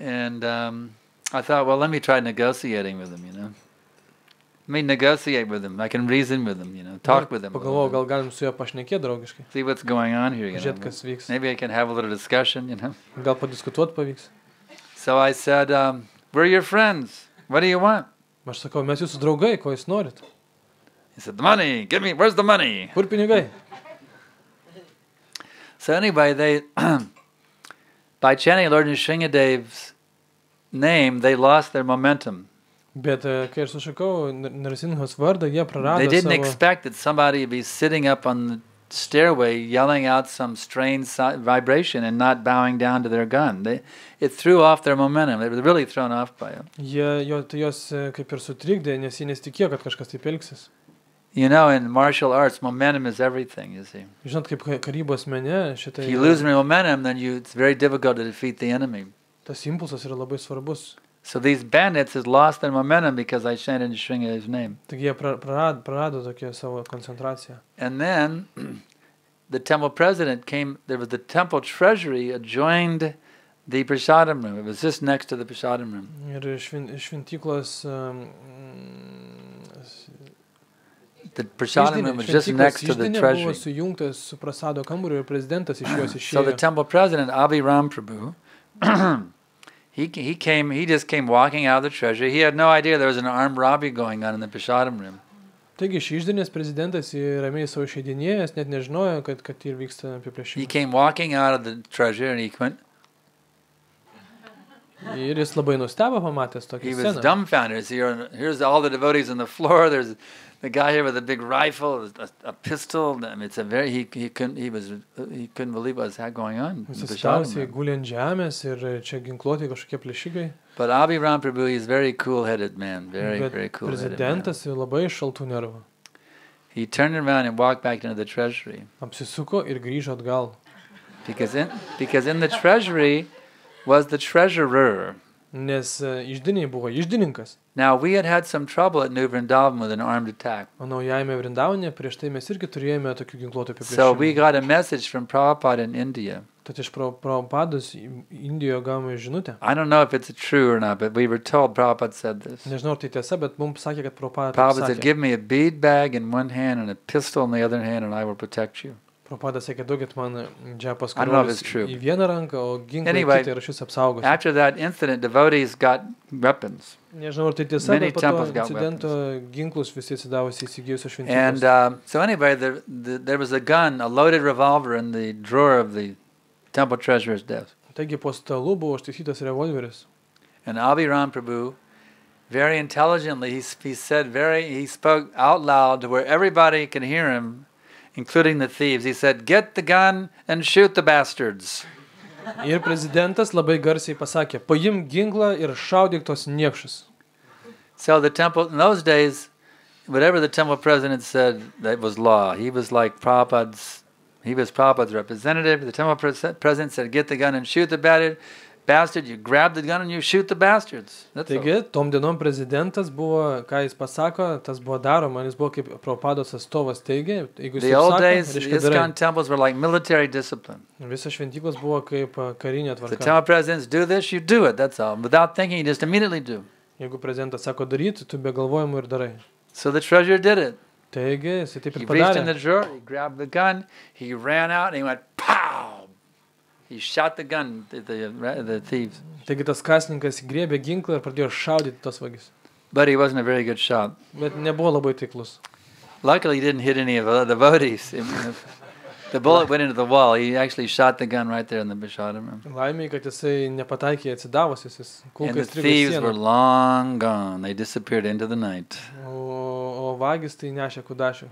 And I thought, well, let me try negotiating with him, Let me negotiate with him. I can reason with him, talk with him. Pagalvojau, gal galim su juo pašnekėti draugiškai. See what's going on here, Žiūrėt, kas vyks. Maybe I can have a little discussion, Gal padiskutuot pavyks. So I said, we're your friends. What do you want? Aš sakau, mes jūsų draugai, ko jūs norit? He said, the money. Where's the money? Kur pinigai? So anyway, they, by chanting Lord Nrsimhadev's name, they lost their momentum. Bet kai aš sušakau Narasimhos vardą, jie prarado They didn't savo... expect that somebody would be sitting up on the stairway yelling out some strange vibration and not bowing down to their gun. It threw off their momentum. They were really thrown off by it. Jos kaip ir sutrikdė, nes jie nesitikėjo, kad kažkas taip elgsis. In martial arts, momentum is everything, you see. Žinot, kaip karybos mene, šitai... If you lose momentum, then it's very difficult to defeat the enemy. Tas impulsas yra labai svarbus. So these bandits has lost their momentum because I chanted Nrsimhadeva's name. Taigi jie prarado tokią savo koncentraciją. And then the temple president came, there was the temple treasury adjoined the prasadam room. It was just next to the prasadam room. Ir šventyklos... The prasadam room was just next to the buvo treasury. sujungtas su prasado kambariu ir prezidentas iš jos So the išėjo. temple president, Abhiram Prabhu, he just came walking out of the treasury. He had no idea there was an armed robbery going on in the prasadam room. Taigi išdinės prezidentas ramiai savo išeidinėjęs, net nežinojo, kad ir vyksta He apiplėšimas. came walking out of the treasury and he went, Ir jis labai nustebo pamatęs tokią he was sceną. dumbfounded. Here's all the devotees on the floor. There's the guy here with a big rifle, a pistol. I mean, it's a very he couldn't believe what was going on. in the Jis prasadam atsistojusiai room. guli ant žemės ir čia ginkluoti kažkokie plėšikai. But Abhiram Prabhu, he's a very cool-headed man, very Bet cool-headed man. prezidentas labai šaltų nervų. He turned around and walked back into the treasury Apsisuko ir grįžo atgal. because in the treasury was the treasurer. Nes išdiniai buvo išdininkas. Now we had some trouble at New Vrindavan with an armed attack. O naujajame Vrindavane prieš tai mes irgi turėjome tokių ginkluotų So we apiplėšimų. got a message from Prabhupada in India. Tad iš Prabhupados Indijoje gavome žinutę. I don't know if it's true or not, but we were told Prabhupada said this. Nežinau, ar tai tiesa, bet mums sakė, kad Prabhupada Prabhupada said, sakė. give me a bead bag in one hand and a pistol in the other hand and I will protect you. Prabhupada sakė, duokit man džiapas I don't know if karolius it's true. į vieną ranką, o ginklą Anyway, į kitą ir aš jūs apsaugosiu. After that incident, devotees got weapons. Nežinau, ar tai tiesa, Many bet po to temples got incidento ginklus visi atsidavosi įsigijusio And šventyklos. so anyway, there was a gun, a loaded revolver in the drawer of the temple treasurer's desk. Taigi po stalu buvo užtaisytas revolveris. And Abhiram Prabhu, very intelligently, he spoke out loud to where everybody could hear him, including the thieves. He said, get the gun and shoot the bastards. Ir prezidentas labai garsiai pasakė, paimk ginklą ir šaudyk tos niekšus. So the temple, in those days, whatever the temple president said, that was law. He was like Prabhupada's representative. The temple president said, get the gun and shoot the bastard, you grab the gun and you shoot the bastards. That's all. Taigi, tom dienom prezidentas buvo, ką jis pasako, tas buvo daroma, jis buvo kaip Prabhupados atstovas, taigi, jeigu jis The taip old sako, days, reiškia darai. ISKCON temples were like military discipline. Visas šventyklos buvo kaip karinė The tvarka. tell presidents, do this, you do it, that's all. Without thinking, you just immediately do. Jeigu prezidentas sako daryti, tu be galvojimų ir darai. So the treasurer did it. Taigi, jisai taip He ir reached in the padarė. drawer, he grabbed the gun, he ran out, and he went, pow! He shot the gun at the thieves. Taigi tas kasininkas įgriebė ginklą ir pradėjo šaudyti tos vagis. But he wasn't a very good shot. Bet nebuvo labai taiklus. Luckily, he didn't hit any of the devotees. The bullet went into the wall. He actually shot the gun right there in the Bishadam. Laimė, kad jisai nepataikė atsidavusius, jis And kulka the įstrigo į thieves were sieną. long gone. They disappeared into the night. O vagis tai nešė kudašių.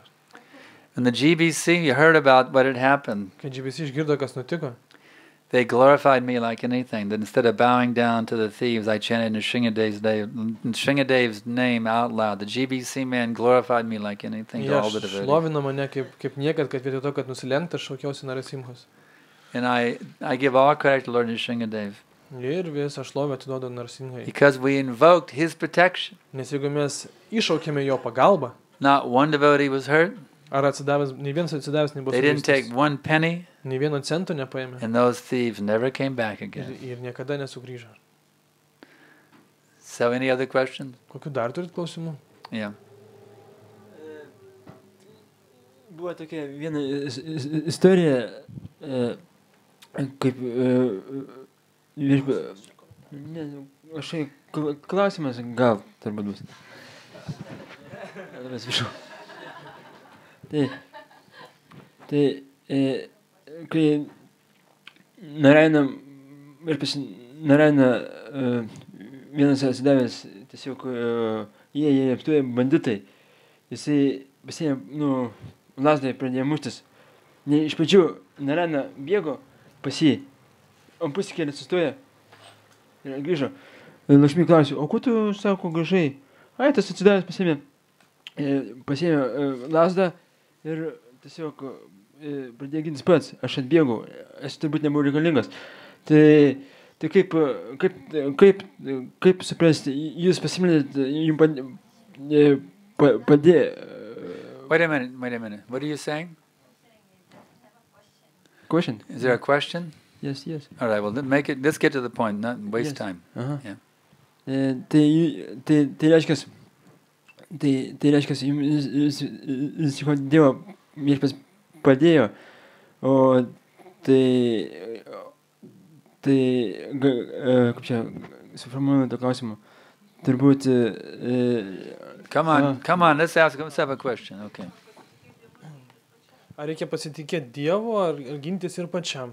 And the GBC, you heard about what had happened. Kai visi išgirdo, kas nutiko, They glorified me like anything. That instead of bowing down to the thieves, I chanted Nrsingadev's name out loud. The GBC man glorified me like anything to jie all the devotees. šlovino mane kaip niekad, kad vietoj to, kad nusilenkti, aš šaukiausi Narasimhos. And I give all credit to Lord Nrsingadev. Ir visą šlovę atiduodu Narasimhai. Because we invoked his protection. Nes jeigu mes iššaukėme jo pagalbą, Not one devotee was hurt. ar atsidavęs, nei vienas atsidavęs nebuvo They didn't take sužeistas, one penny. nei vieno cento nepaėmė And those thieves never came back ir, again. ir niekada nesugrįžo. So any other questions? Kokių dar turit klausimų? Yeah. Buvo tokia viena istorija, kaip aš klausimas gal turbūt bus. Atsiprašau. Tai kai Narayana vienas atsidavęs tiesiog jie aptuoja banditai, jisai pasiėmė, lasdai pradėjo muštis. Iš pradžių Narayana bėgo pas jį, o pusikėlė sustoja ir grįžo. Lakšmi klausė, o ko tu, sako, grįžai? Ai, tas atsidavęs pasiėmė lasdą ir tiesiog pradėjo gintis pats. Aš atbėgau, aš turbūt nebuvau reikalingas. Tai kaip suprasti, jūs pasimėlėt, jums padėjo. Wait a minute. What are you saying? Question? Is there a question? Yes. All right, well, let's get to the point, not waste time. Yeah. Tai reiškia, jums Dievo viešpats padėjo, o kaip čia suformuoju tą klausimą, turbūt... Come on, let's have a question, okay. Ar reikia pasitikėti Dievu, ar gintis ir pačiam?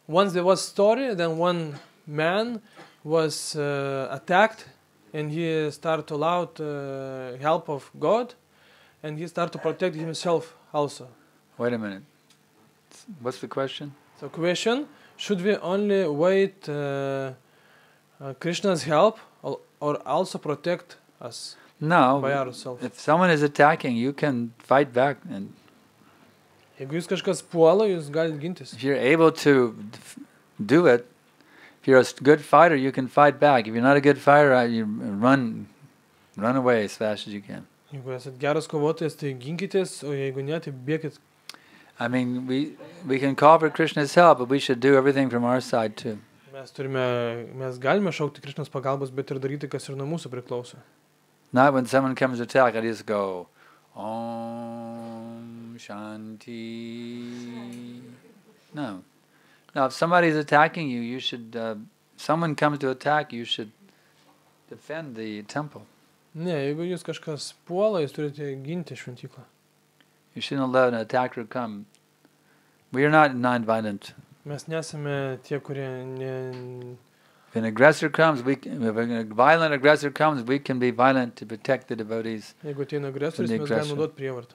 Once there was story, then one man was attacked, and he started to allow help of God, and he started to protect himself also. Wait a minute. What's the question? So question, should we only wait Krishna's help or also protect us No. by ourselves? If someone is attacking, you can fight back. And Jeigu jūs kažkas puola, jūs galite gintis. if you're able to do it, if you're a good fighter, you can fight back. If you're not a good fighter, you run away as fast as you can. Jeigu esat geras kovotojas, tai ginkitės, o jeigu ne, tai bėkit. I mean, we can call for Krishna's help, but we should do everything from our side too. Mes galime šaukti Krišnos pagalbos, bet ir daryti, kas ir nuo mūsų priklauso. Not when someone comes to attack, I just go, Om Shanti. No. Now, if somebody's attacking you, you should, someone comes to attack, you should defend the temple. Ne, jeigu jūs kažkas puola, jūs turite ginti šventyklą. You shouldn't let an attacker come. We are not non-violent. Mes nesame tie, kurie If an aggressor comes, if a violent aggressor comes, we can be violent to protect the devotees. Jeigu ateina agresorius, mes galime naudoti prievartą.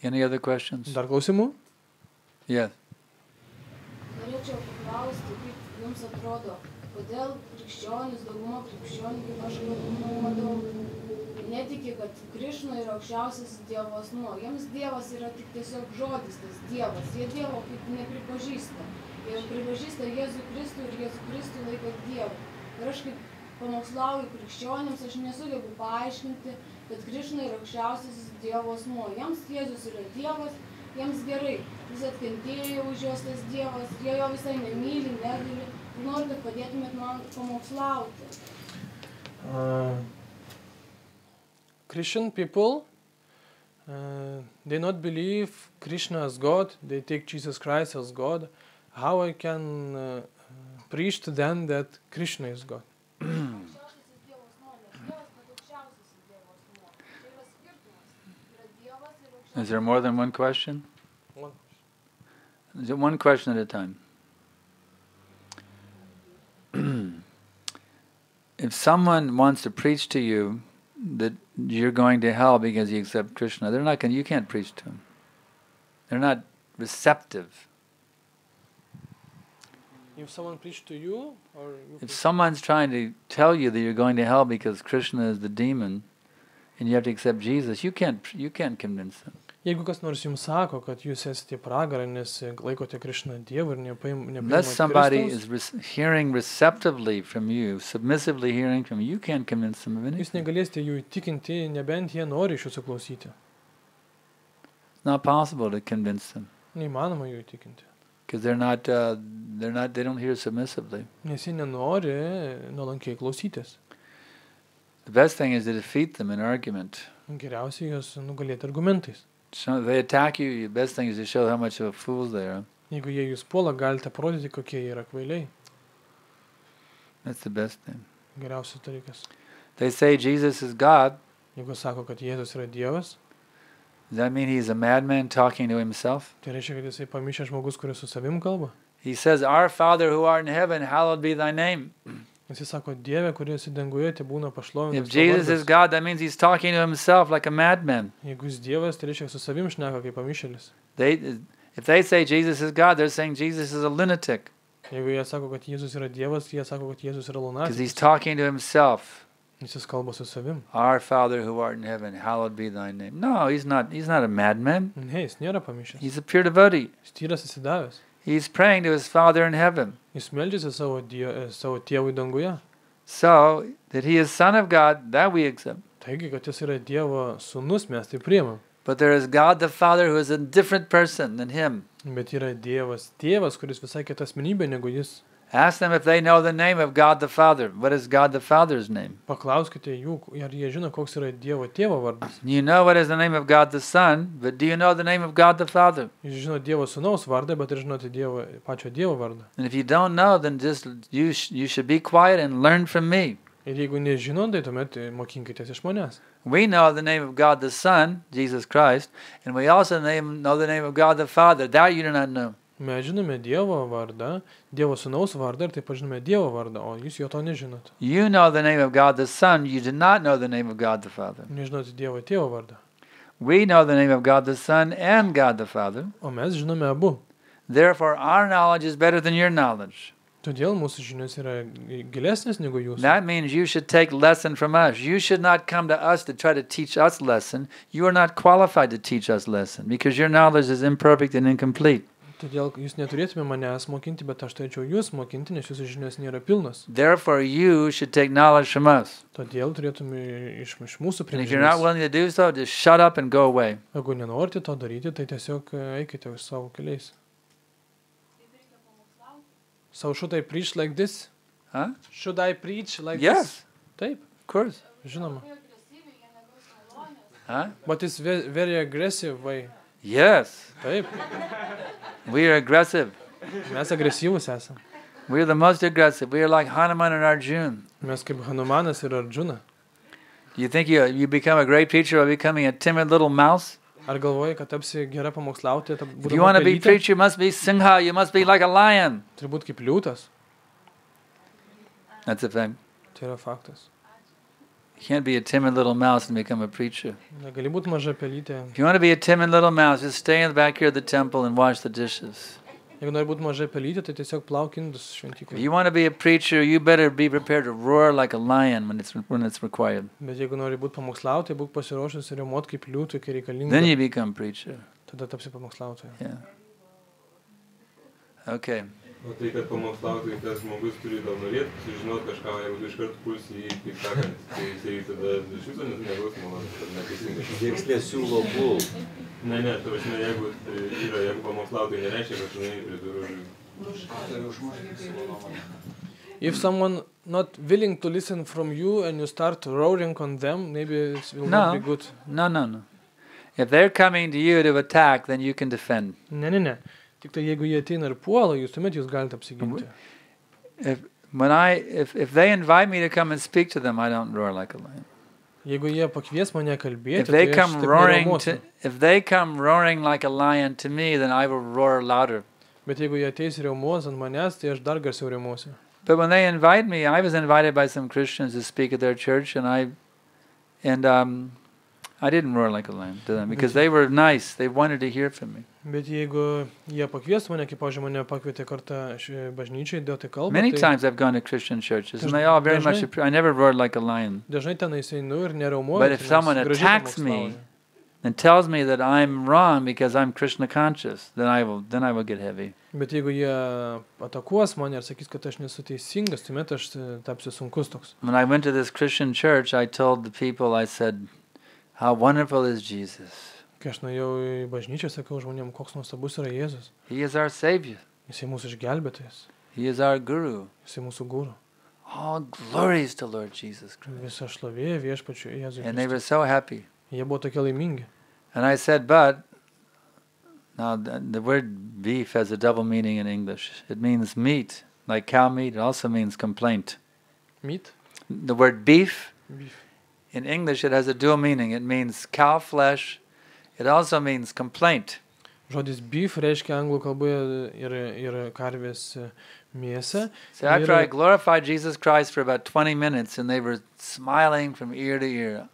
Any other questions? Dar klausimų? Yes. Norėčiau paklausti, kaip jums atrodo, kodėl krikščionys, dauguma krikščionių, kaip aš matau, netiki, kad Krišna yra aukščiausias Dievo asmuo. Jiems Dievas yra tik tiesiog žodis, tas Dievas. Jie Dievo kaip nepripažįsta. Jie pripažįsta Jėzų Kristų ir Jėzų Kristų laiko Dievu. Ir aš kaip pamokslauju krikščionims, aš nesugebu paaiškinti, kad Krišna yra aukščiausias Dievo asmuo. Jiems Jėzus yra Dievas, jiems gerai. Jis atkentėjo už juos tas Dievas, jie jo visai nemyli, negali. Noriu, kad padėtumėt man pamokslauti. Christian people, they not believe Krishna as God, they take Jesus Christ as God. How I can preach to them that Krishna is God? Aukščiausiasis Dievo asmuo, nes Dievas pats aukščiausiasis Dievo asmuo. Čia yra skirtumas. Yra Dievas ir aukščiausiasis. Is there more than one question? One. One question at a time. If someone wants to preach to you that you're going to hell because you accept Krishna, you can't preach to them. They're not receptive. If someone preach to you, or you If someone's trying to tell you that you're going to hell because Krishna is the demon and you have to accept Jesus, you can't convince them. Jeigu kas nors jums sako, kad jūs esate pragarą, nes laikote Krishną Dievu ir Unless somebody Kristaus, is hearing receptively from you, submissively hearing from you, you can't convince them of jūs anything. negalėsite jų įtikinti, nebent jie nori iš jūsų klausyti. It's not possible to convince them Neįmanoma jų įtikinti. because they don't hear submissively. Nes jie nenori nuolankiai klausytis. The best thing is to defeat them in argument. Geriausiai juos nugalėti argumentais. So if they attack you, the best thing is to show how much of a fools they are. Jeigu jie jūs puola, galite parodyti, kokie jie yra kvailiai. That's the best thing. Geriausias dalykas. They say Jesus is God. Jeigu sako, kad Jėzus yra Dievas, Does that mean he's a madman talking to himself? tai reiškia, kad jisai pamišęs žmogus, kuris su savim kalba. He says, Our Father who art in heaven, hallowed be thy name. Jisai sako, Dieve, kuris į danguje, te būna If pašlovintas. Jesus is God, that means he's talking to himself like a madman. Jeigu jis Dievas, tai reiškia, su savim šneka kaip pamišėlis. If they say Jesus is God, they're saying Jesus is a lunatic Jeigu jie sako, kad Jėzus yra Dievas, jie sako, kad Jėzus yra because he's lunatis. talking to himself. Jis kalba su savim. Our Father who art in heaven, hallowed be thy name. No, he's not a madman. Ne, jis nėra pamišęs. He's a pure devotee. Jis tyras įsidavęs. He's praying to his Father in heaven. Jis meldžiasi savo tėvui danguje. So, that he is Son of God, that we accept. Taigi, kad jis yra Dievo sūnus, mes tai priimam. But there is God the Father who is a different person than him. Bet yra Dievas tėvas, kuris visai kita asmenybė negu jis. Ask them if they know the name of God the Father. What is God the Father's name? Paklauskite jų, ar jie žino, koks yra Dievo tėvo vardas. You know what is the name of God the Son, but do you know the name of God the Father? Jūs žino Dievo sūnaus vardą, bet ir žinote pačio Dievo vardą. And if you don't know, then just you should be quiet and learn from me. Ir jeigu nežino, tai tuomet mokinkitės iš manęs. We know the name of God the Son, Jesus Christ, and we also know the name of God the Father. That you do not know. Mes žinome Dievo vardą, Dievo sūnaus vardą ir taip pat žinome Dievo vardą, o jūs jo to nežinot. You know the name of God the Son. You do not know the name of God the Father. Nežinote Dievo tėvo vardą. We know the name of God the Son and God the Father. O mes žinome abu. Therefore, our knowledge is better than your knowledge. Todėl mūsų žinios yra gilesnės negu jūsų. That means you should take lesson from us. You should not come to us to try to teach us lesson. You are not qualified to teach us lesson because your knowledge is imperfect and incomplete. Todėl jūs neturėtume manęs mokinti, bet aš turėčiau jūs mokinti, nes jūsų žinios nėra pilnos. Therefore, you should take knowledge from us. Todėl turėtume iš mūsų And if you're not priimti. willing to do so, just shut up and go away. Jeigu nenorite to daryti, tai tiesiog eikite už savo keliais. So should I preach like this? Huh? Should I preach like Yes, this? Taip, of course. žinoma. Huh? But it's very aggressive way. Yes, Taip, we are aggressive. mes agresyvūs esam. We are the most aggressive. We are like Hanuman and Arjuna. Mes kaip Hanumanas ir Arjuna. Do you think you become a great preacher by becoming a timid little mouse? Ar galvoji, kad tapsi gera pamokslauti, If you want to be preacher, you must be Singha. You must be like a lion. turi būti kaip liūtas. That's a fact. Tai yra faktas. You can't be a timid little mouse and become a preacher. Negali būti maža pelytė. If you want to be a timid little mouse, just stay in the back here of the temple and wash the dishes. Jeigu nori būti mažai pelytė, tai tiesiog plauk indus If šventykloje. you want to be a preacher, you better be prepared to roar like a lion when it's required. Bet jeigu nori būti pamokslautojai, būk pasiruošęs riaumot kaip liūtui, kai Then reikalinga. you become preacher. Tada tapsi pamokslautoju. Yeah. Okay. O tai, kad pamokslautojai tas žmogus turi gal norėti sužinoti kažką, jeigu tu iškart pulsi jį, kaip sakant, tai jisai tada iš viso negaus malonės, kad neteisingai. Dėkslė siūlo pult. Ne, ta prasme, jeigu pamokslautojai nereiškia, kad žinai prie durų. If someone not willing to listen from you and you start roaring on them, maybe it will not be good. No. If they're coming to you to attack, then you can defend. Ne. Tik tai jeigu jie ateina ir puola, tuomet jūs galite apsiginti. If they invite me to come and speak to them, I don't roar like a lion. Jeigu jie pakvies mane kalbėti, If they tai aš come taip roaring neriaumosiu. if they come roaring like a lion to me, then I will roar louder. Bet jeigu jie ateis riaumos ant manęs, tai aš dar garsiau riaumosiu. But when they invite me, I was invited by some Christians to speak at their church, and I didn't roar like a lion to them because they were nice. They wanted to hear from me. Bet jeigu jie pakvies mane, kaip pavyzdžiui mane pakvietė kartą bažnyčiai, dėl tai kalbą, Many tai times I've gone to Christian churches, and they all very much. I never roared like a lion. dažnai tenais einu ir neriaumuoju. But if someone attacks me and tells me that I'm wrong because I'm Krishna conscious, then I will get heavy. Bet jeigu jie atakuos mane ir sakys, kad aš nesu teisingas, tuomet aš tapsiu sunkus toks. When I went to this Christian church, I told the people, I said, how wonderful is Jesus. Kai aš nuėjau į bažnyčią, sakiau žmonėm, koks nuostabus yra Jėzus. He is our Savior. Jisai mūsų išgelbėtojas. He is our Guru. Jisai mūsų guru. All glories to Lord Jesus Christ. Visa šlovė viešpačiu Jėzui. And they were so happy. Jie buvo tokie laimingi. And I said, but, now the word beef has a double meaning in English. It means meat, like cow meat. It also means complaint. Meat? The word beef, Beef. in English, it has a dual meaning. It means cow flesh. It also means complaint. Žodis beef reiškia anglų kalboje ir karvės mėsą. So after I glorified Jesus Christ for about 20 minutes, and they were smiling from ear to ear.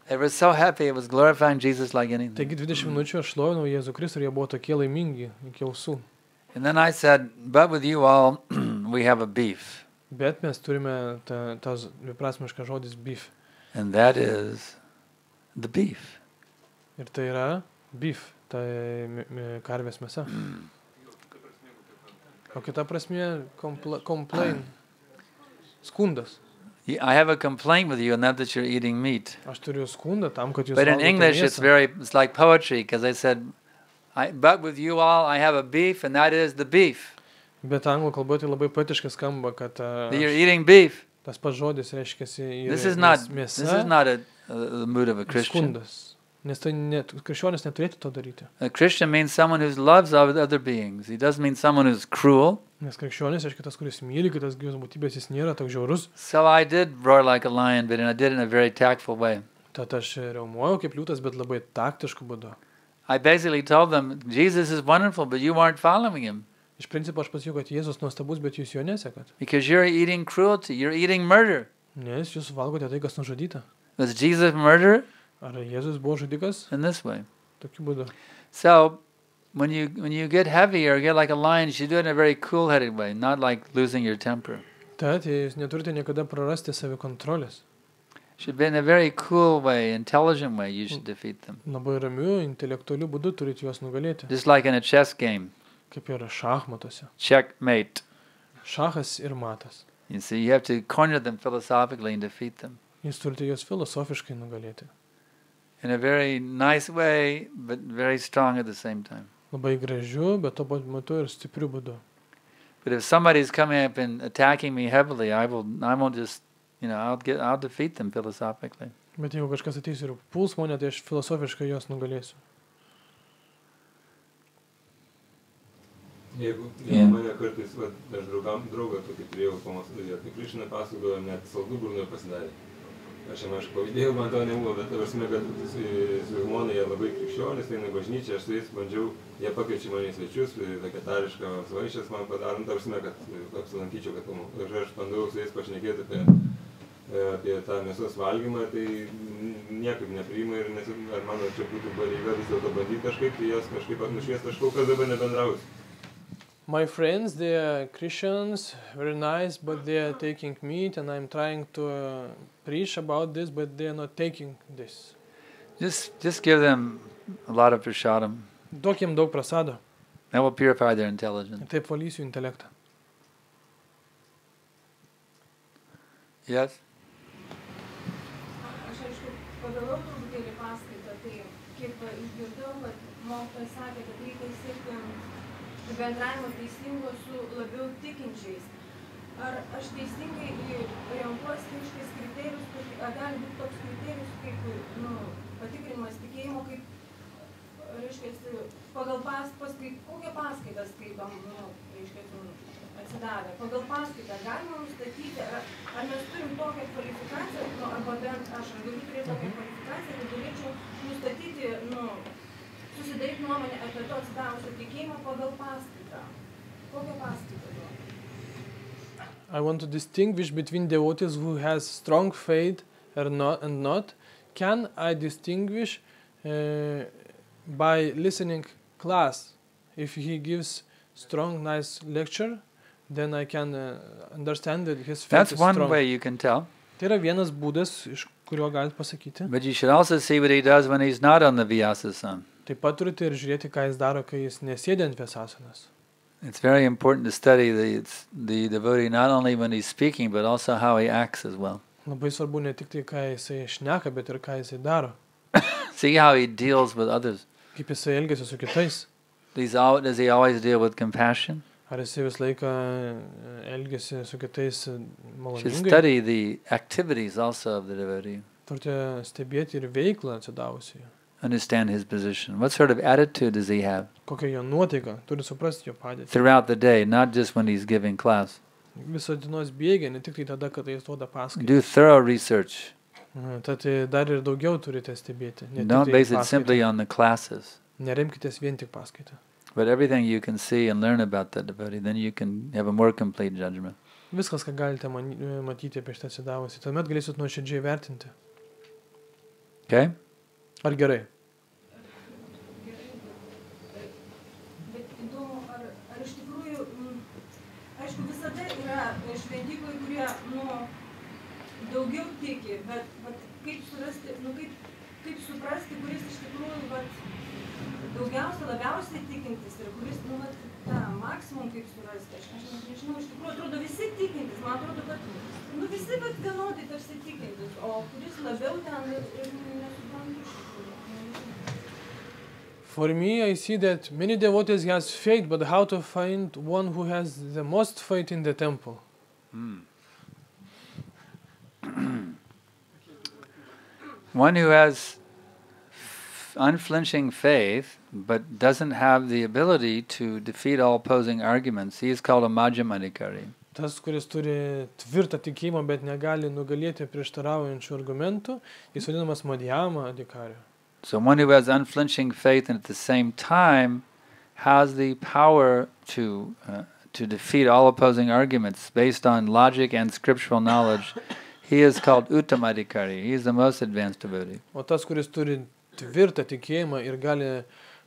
They were so happy. It was glorifying Jesus like anything. Taigi 20 minučių aš šlovinau Jėzų Kristų ir jie buvo tokie laimingi iki ausų. And then I said, but with you all, we have a beef. Bet mes turime tas dviprasmiškas žodis beef. And that is the beef. Ir tai yra beef, tai karvės mėsa. O kita prasmė complain, skundas. I have a complaint with you, and that you're eating meat. Aš turiu skundą tam, kad jūs But in valgote English, mėsą. it's like poetry, because I said, but with you all, I have a beef, and that is the beef. Bet anglų kalboje tai labai poetiškai skamba, kad That you're eating beef. tas pats žodis reiškia This is not mėsa the mood of a ir Christian. skundas. Nes tai krikščionis neturėtų to daryti. A Christian means someone who loves other beings. He doesn't mean someone who's cruel. Nes krikščionis reiškia tas, kuris myli kitas gyvas būtybės, jis nėra toks žiaurus. So I did roar like a lion, but I did it in a very tactful way. Tad aš riaumojau kaip liūtas, bet labai taktišku būdu. I basically told them, Jesus is wonderful, but you aren't following him. Iš principo aš pasakiau, kad Jėzus nuostabus, bet jūs jo nesekat. Because you're eating cruelty, you're eating murder. Nes jūs valgote tai, kas nužudyta. Was Jesus murderer? Ar Jėzus buvo žudikas? In this way. Tokiu būdu. So, when you get heavy or get like a lion, you should do it in a very cool-headed way, not like losing your temper. Tad jūs neturite niekada prarasti savikontrolės. Should be in a very cool way, intelligent way, you should defeat them. Labai ramiu, intelektualiu būdu turite juos nugalėti. Just like in a chess game. Kaip yra šachmatuose. Checkmate. Šachas ir matas. You see, you have to corner them philosophically and defeat them. Jūs turite juos filosofiškai nugalėti. In a very nice way, but very strong at the same time. Labai gražiu, bet to pat metu ir stipriu būdu. But if somebody's coming up and attacking me heavily, I won't just, I'll defeat them philosophically. Bet jeigu kažkas ateis ir puls mane, tai aš filosofiškai juos nugalėsiu. Jeigu mane kartais, aš draugą tokį turėjau pamąstyti, tai Krišna pasakojo, net saldu burnoje pasidarė. Aš pavydėjau, man to nebuvo, bet tavarsime, kad su žmonai jie labai krikščionis, eina bažnyčia, aš su jais bandžiau, jie pakviečia mane į svečius, vegetarišką svaišės man padarom, tavarsime, kad apsilankyčiau, kad aš bandau su jais pašnekėti apie tą mėsos valgymą, tai niekaip nepriima ir ar mano čia būtų pareiga vis dėlto bandyti kažkaip, tai jas kažkaip nušviesti, aš kol kas dabar nebendrausiu. My friends, they are Christians, very nice, but they are taking meat, and I'm trying to preach about this, but they are not taking this. Just give them a lot of prasadam. Duok jiem daug prasado. That will purify their intelligence. Taip valys jų intelektą. Yes? Aš aišku, pavėlau truputėlį paskaitą, tai kiek išgirdau, kad mokytojas sakė, kad reikia siekti bendravimo teisingo su labiau tikinčiais. Ar aš teisingai renkuosi kažkokiais kriterijus, ar gali būti toks kriterijus kaip patikrinimas tikėjimo, kaip, reiškia, pagal kokią paskaitą skaitom, reiškia, atsidavę. Pagal paskaitą galima nustatyti, ar mes turim tokią kvalifikaciją, arba bent aš galiu turėti tokią kvalifikaciją, kad galėčiau nustatyti, susidaryti nuomonę apie to atsidavusio tikėjimą pagal paskaitą. Kokią paskaitą? I want to distinguish between devotees who has strong faith and not. Can I distinguish by listening class? If he gives strong, nice lecture, then I can understand that his faith That's is one strong. way you can tell. Tai yra vienas būdas, iš kurio galite pasakyti. But you should also see what he does when he's not on the Vyasasana. Taip pat turite ir žiūrėti, ką jis daro, kai jis nesėdė ant Vyasasanos. It's very important to study the devotee not only when he's speaking, but also how he acts as well. Labai svarbu ne tik tai, ką jisai šneka, bet ir ką jisai daro. See how he deals with others. Kaip jisai elgiasi su kitais. Does he always deal with compassion? Ar jisai vis laiką elgiasi su kitais You should maloningai. study the activities also of the devotee. Turite stebėti ir veiklą atsidavusiai. Understand his position. What sort of attitude does he have Kokia jo nuotaika, turi suprasti jo padėtį. throughout the day, not just when he's giving class? Viso dienos bėgia, ne tik tai tada, kada jis duoda paskaitą. Do thorough research. Tad dar ir daugiau turite stebėti. Ne Don't tik tai base it simply paskaitą. on the classes, Neremkitės vien tik paskaitą. but everything you can see and learn about the devotee, then you can have a more complete judgment. Viskas, ką galite matyti apie šitą atsidavusi, tuomet galėsit nuoširdžiai vertinti. Okay? Ar gerai? Bet įdomu, ar iš tikrųjų, aišku, visada yra šventyklai, kurie, daugiau tiki, bet kaip surasti, kaip suprasti, kuris iš tikrųjų, daugiausia, labiausiai tikintis ir kuris, tą maksimum kaip surasti. Aš nežinau, iš tikrųjų atrodo visi tikintis, man atrodo, kad, visi vienodai tarsi tikintis, o kuris labiau ten ir nesuprantu iš tikrųjų. For me, I see that many devotees has faith, but how to find one who has the most faith in the temple? One who has unflinching faith, but doesn't have the ability to defeat all opposing arguments, he is called a Madhyamadikari. Tas, kuris turi tvirtą tikėjimą, bet negali nugalėti prieštaraujančių argumentų, jis vadinamas Madhyama adhikariu. So one who has unflinching faith and at the same time has the power to defeat all opposing arguments based on logic and scriptural knowledge, he is called Uttamadikari. He is the most advanced devotee. O tas, kuris turi tvirtą tikėjimą ir gali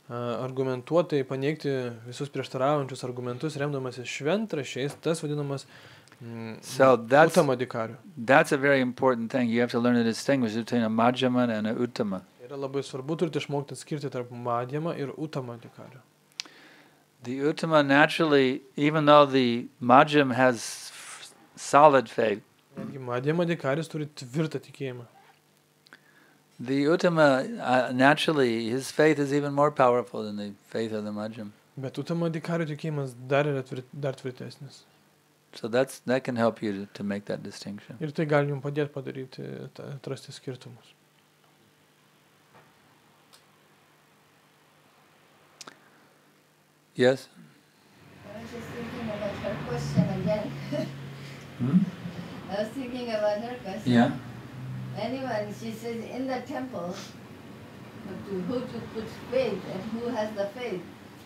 argumentuotai paneigti visus prieštaraujančius argumentus, remdamasis šventraščiais, tas vadinamas Uttamadikariu. That's a very important thing. You have to learn to distinguish between a Madhyama and a Uttama. Yra labai svarbu, turite išmokti atskirti tarp Madhyama ir Uttamadikariu. The Uttama naturally, even though the Madhyam has solid faith, Netgi Madhyama adhikarius turi tvirtą tikėjimą. the Uttama, naturally, his faith is even more powerful than the faith of the Madhyam. Bet Uttamadikariu tikėjimas dar yra dar tvirtesnis. So that can help you to make that distinction. Ir tai gali jums padėti padaryti, atrasti skirtumus. Yes? I was just thinking about her question again. I was thinking about her question. Yeah. Anyone, she says, in the temple, who to put faith and who has the faith.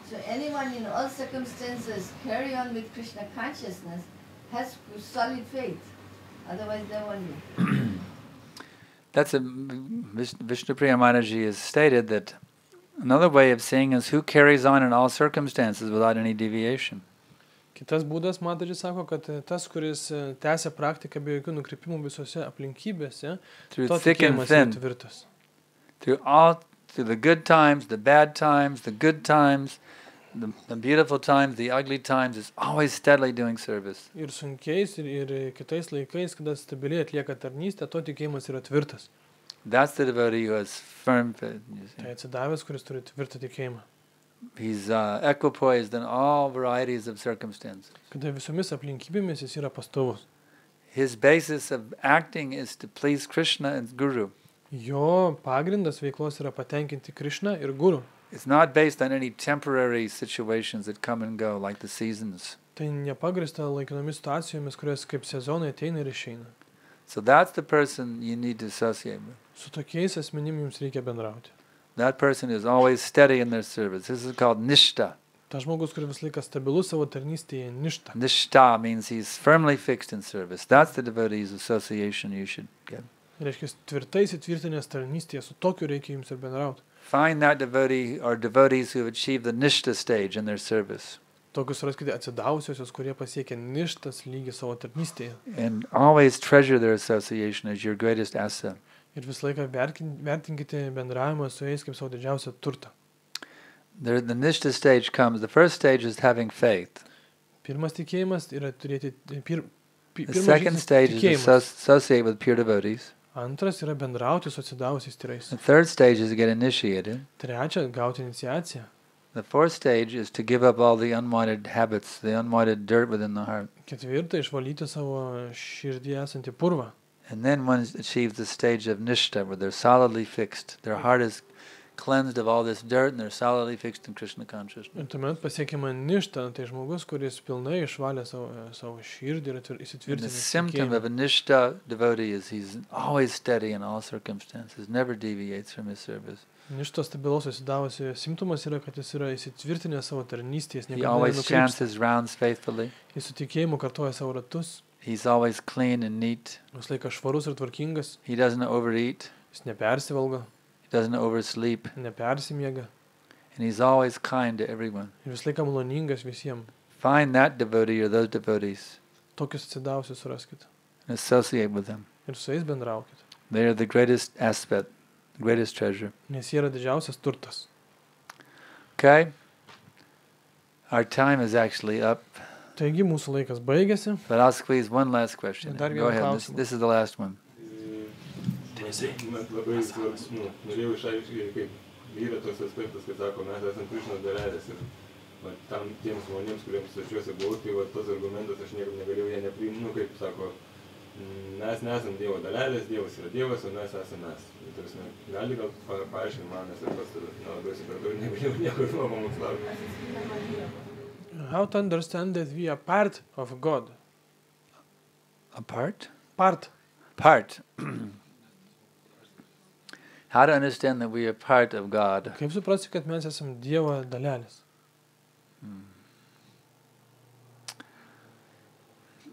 So anyone in all circumstances carry on with Krishna consciousness has solid faith. Otherwise they won't be. That's Vishnupriya Maharaji has stated that another way of seeing is who carries on in all circumstances without any deviation. Kitas būdas, Mataji sako, kad tas, kuris tęsia praktiką be jokių nukrypimų visose aplinkybėse, Through to thick and tikėjimas yra thin, tvirtas. through the good times, the bad times, the good times, the beautiful times, the ugly times, is always steadily doing service. Ir sunkiais, ir kitais laikais, kada stabiliai atlieka tarnystę, to tikėjimas yra tvirtas. That's the devotee who has firm faith. Tai atsidavęs, kuris turi tvirtą tikėjimą. He's equipoised in all varieties of circumstances. Kada visomis aplinkybėmis jis yra pastovus. His basis of acting is to please Krishna and Guru. Jo pagrindas veiklos yra patenkinti Krishną ir Guru. It's not based on any temporary situations that come and go, like the seasons. Tai nepagrįsta laikinomis situacijomis, kurios kaip sezonai ateina ir išeina. So that's the person you need to associate with. Su tokiais asmenim jums reikia bendrauti. That person is always steady in their service. This is called nishta. Ta žmogus, kuris visą laiką stabilus savo tarnystėje, ništa. Nishta means he's firmly fixed in service. That's the devotee's association you should get. Reiškia, tvirtai įsitvirtinęs tarnystėje, su tokiu reikia jums ir bendrauti. Find that devotee or devotees who have achieved the nishta stage in their service. Tokius raskite atsidavusiosios, kurie pasiekia ništas lygį savo tarnystėje. And always treasure their association as your greatest asset. Ir visą laiką vertinkite bendravimą su jais kaip savo didžiausią turtą. The nishta stage comes. The first stage is having faith. Pirmas tikėjimas yra turėti The second stage is to associate with pure devotees. Antras yra bendrauti su atsidavusiais tyrais. The third stage is to get initiated. Trečia, gauti iniciaciją. The fourth stage is to give up all the unwanted habits, the unwanted dirt within the heart. Ketvirta, išvalyti savo širdį esantį purvą. And then one achieves the stage of nishta, where they're solidly fixed. Their heart is cleansed of all this dirt, and they're solidly fixed in Krishna consciousness. Ir tuomet pasiekima ništa, tai žmogus, kuris pilnai išvalė savo širdį ir And the įsitvirtinęs symptom tikėjimą. of a nishta devotee is he's always steady in all circumstances, never deviates from his service. Ništos stabilaus įsidavusio simptomas yra, kad jis yra įsitvirtinęs savo tarnystės, He niekada always chants nenukrypsta. his rounds faithfully. Jis su tikėjimu kartoja savo ratus, He's always clean and neat. visą laiką švarus ir tvarkingas, He doesn't overeat. jis nepersivalgo, He doesn't oversleep. nepersimiega And he's always kind to everyone. ir visą laiką maloningas visiems. Find that devotee or those devotees Tokius atsidavusius suraskite and associate with them. ir su jais bendraukite, They are the greatest aspect, the greatest treasure. nes jie yra didžiausias turtas. Okay? Our time is actually up, Taigi mūsų laikas baigėsi. but I'll squeeze one last question. Dar Go vieną ahead. klausimą. This is the last one. Man labai svarbu, norėjau išaiškinti, kaip yra tos aspektas, kad sako, mes esame Krišnos dalelės ir tam tiems žmonėms, kuriems aš juos buvau, tai tos argumentus aš niekaip negalėjau jie nepriimti, kaip sako, mes nesam Dievo dalelės, Dievas yra Dievas, o mes esame mes. Gali gal paaiškinti man, nes ir pas labai supratau ir negalėjau niekur nuo pamokslauti. How to understand that we are part of God? Apart? Part. Part. How to understand that we are part of God? Kaip suprasti, kad mes esam Dievo dalelės?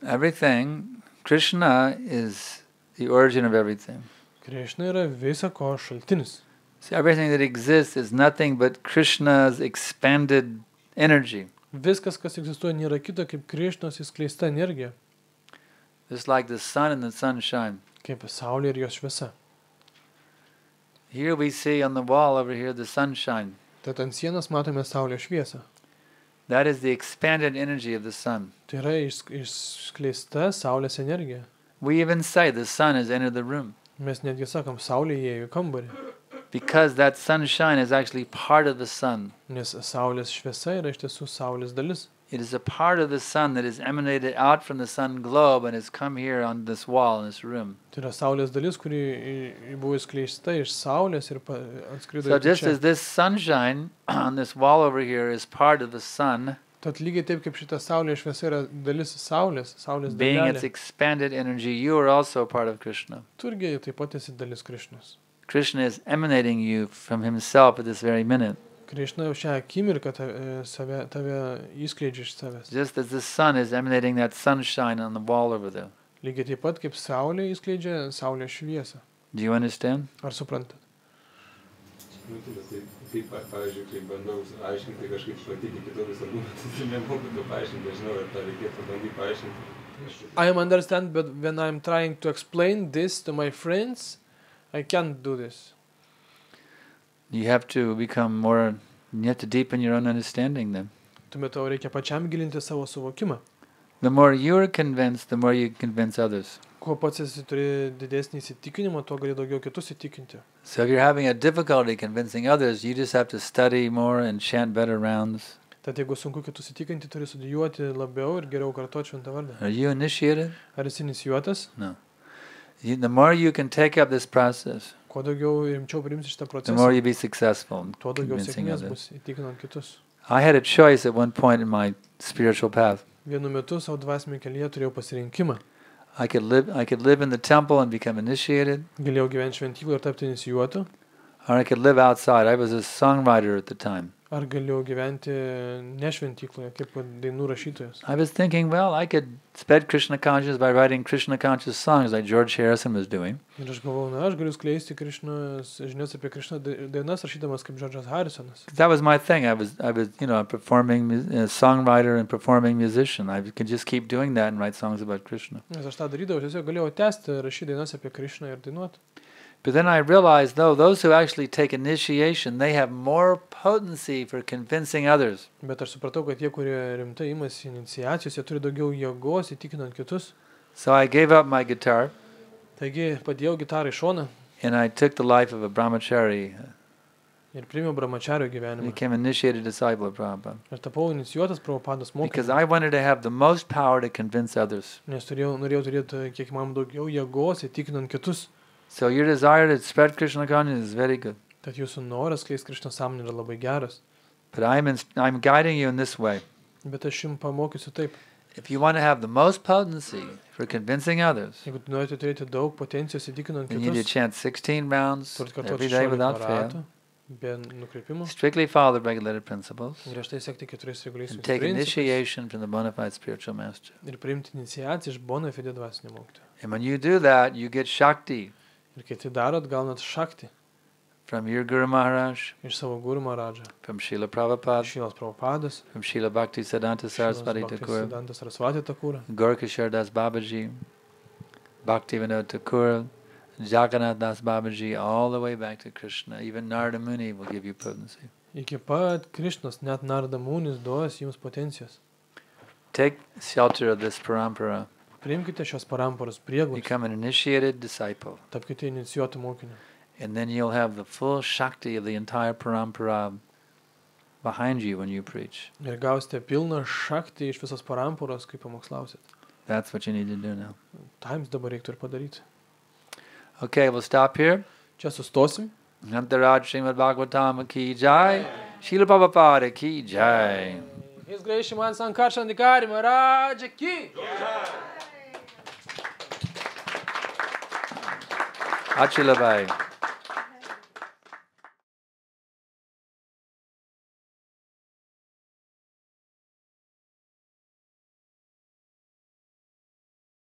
Everything, Krishna is the origin of everything. Krišna yra visa ko šaltinis. See, everything that exists is nothing but Krishna's expanded energy. Viskas, kas egzistuoja, nėra kito kaip Krišnos įskleista energija, Just like the sun and the sunshine. kaip saulė ir jos šviesa. Here we see on the wall over here the sunshine. Tad ant sienos matome saulės šviesą. That is the expanded energy of the sun. Tai yra išskleista saulės energija. We even say the sun has entered the room Mes netgi sakom, saulė įėjo į kambarį, because that sunshine is actually part of the sun. nes saulės šviesa yra iš tiesų saulės dalis. It is a part of the sun that is emanated out from the sun globe and has come here on this wall in this room. Tai yra saulės dalis, kuri buvo išskleista iš saulės ir atskrido So į just čia. as this sunshine on this wall over here is part of the sun, Tad lygiai taip kaip šita saulės šviesa yra dalis saulės being its dalelė, expanded energy, you are also part of Krishna. tu irgi taip pat esi dalis Krišnos. Krishna is emanating you from himself at this very minute. Krišna jau šią akimirką tave įskleidžia iš savęs. Just as the sun is emanating that sunshine on the wall over there. Lygiai taip pat kaip saulė įskleidžia saulės šviesą. Do you understand? Ar suprantat? Nu, tai pavyzdžiui, kai bandau aiškinti kažkaip patikti kitokius argumentus, tai nemoku to paaiškinti, žinau, ar tą reikėtų bandyti paaiškinti. I understand, but when I'm trying to explain this to my friends, I can't do this. You have to become more, you have to deepen your own understanding then. Tuomet tau reikia pačiam gilinti savo suvokimą. The more you're convinced, the more you convince others. Kuo pats esi turi didesnį įsitikinimą, tuo gali daugiau kitus įtikinti. So if you're having a difficulty convincing others, you just have to study more and chant better rounds. Tad jeigu sunku kitus įtikinti, turi studijuoti labiau ir geriau kartoti šventą vardą. Are you initiated? Ar esi inicijuotas? No. The more you can take up this process, Kuo daugiau rimčiau priimsi šitą the more procesą, you be successful in tuo daugiau convincing sėkmės others. bus įtikinant kitus. I had a choice at one point in my spiritual path. Vienu metu savo dvasinėme kelyje turėjau pasirinkimą. I could live in the temple and become initiated, Galėjau gyventi šventykloje ir tapti inicijuotu, or I could live outside. I was a songwriter at the time. ar galėjau gyventi ne šventykloje, kaip dainų rašytojas. I was thinking, well, I could spread Krishna consciousness by writing Krishna conscious songs like George Harrison was doing. Ir aš galvojau, na, aš galiu skleisti Krišnos žinias apie Krišną dainas rašydamas kaip Džordžas Harrisonas. That was my thing. I was, a performing songwriter and performing musician. I could just keep doing that and write songs about Krishna. Nes aš tą darydavau, tiesiog galėjau tęsti rašyti dainas apie Krišną ir dainuoti. But then I realized, though, those who actually take initiation, they have more potency for convincing others. Bet aš supratau, kad tie, kurie rimtai imasi iniciacijos, jie turi daugiau jėgos įtikinant kitus. So I gave up my guitar Taigi padėjau gitarą į šoną and I took the life of a brahmachari, ir priėmiau brahmačario gyvenimą. became an initiated disciple of Prabhupada. Ir tapau inicijuotas Prabhupados Because mokymu, I wanted to have the most power to convince others. nes norėjau turėti kiek man daugiau jėgos įtikinant kitus. So your desire to spread Krishna consciousness is very good. Tad jūsų noras skleisti Krišnos sąmonę yra labai geras. But I'm guiding you in this way. Bet aš jums pamokysiu taip. If you want to have the most potency for convincing others, Jeigu norite turėti daug potencijos įtikinant then you need to kitus, chant 16 rounds turite every kartuoti day 16 without ratų, fail. be nukreipimų, Strictly follow the regulated principles. griežtai sekti 4 reguliais And take principais initiation from the bona fide spiritual master. ir priimti iniciaciją iš bona fide dvasinio mokytojo. And when you do that, you get Shakti Ir kai tai darot, gaunat šakti from your Guru Maharaj, iš savo Guru Maharadžą, from Srila Prabhupada, Šilas Prabhupadas, from Srila Bhakti Siddhanta Saraswati Thakur, Siddhanta Sarasvati Thakur, Gorkishore Das Babaji, Bhakti Vinod Thakur, Jagannath Das Babaji, all the way back to Krishna. Even Narada Muni will give you potency. iki pat Krišnos, net Narada Munis duos jums potencijos. Take shelter of this parampara. Priimkite šios paramparos prieglobstį, Become an initiated disciple. tapkite inicijuotų mokinių. And then you'll have the full Shakti of the entire parampara behind you when you preach. Ir gausite pilną šaktį iš visos paramparos, kai pamokslausit. That's what you need to do now. Ta jums dabar reiktų ir padaryti. Okay, we'll stop here. Čia sustosim. Antaraj Srimad Bhagavatam ki jai. Srila Prabhupada ki jai. His Grace Shriman Sankar Chandikari Maharaj ki. Achila Bhai.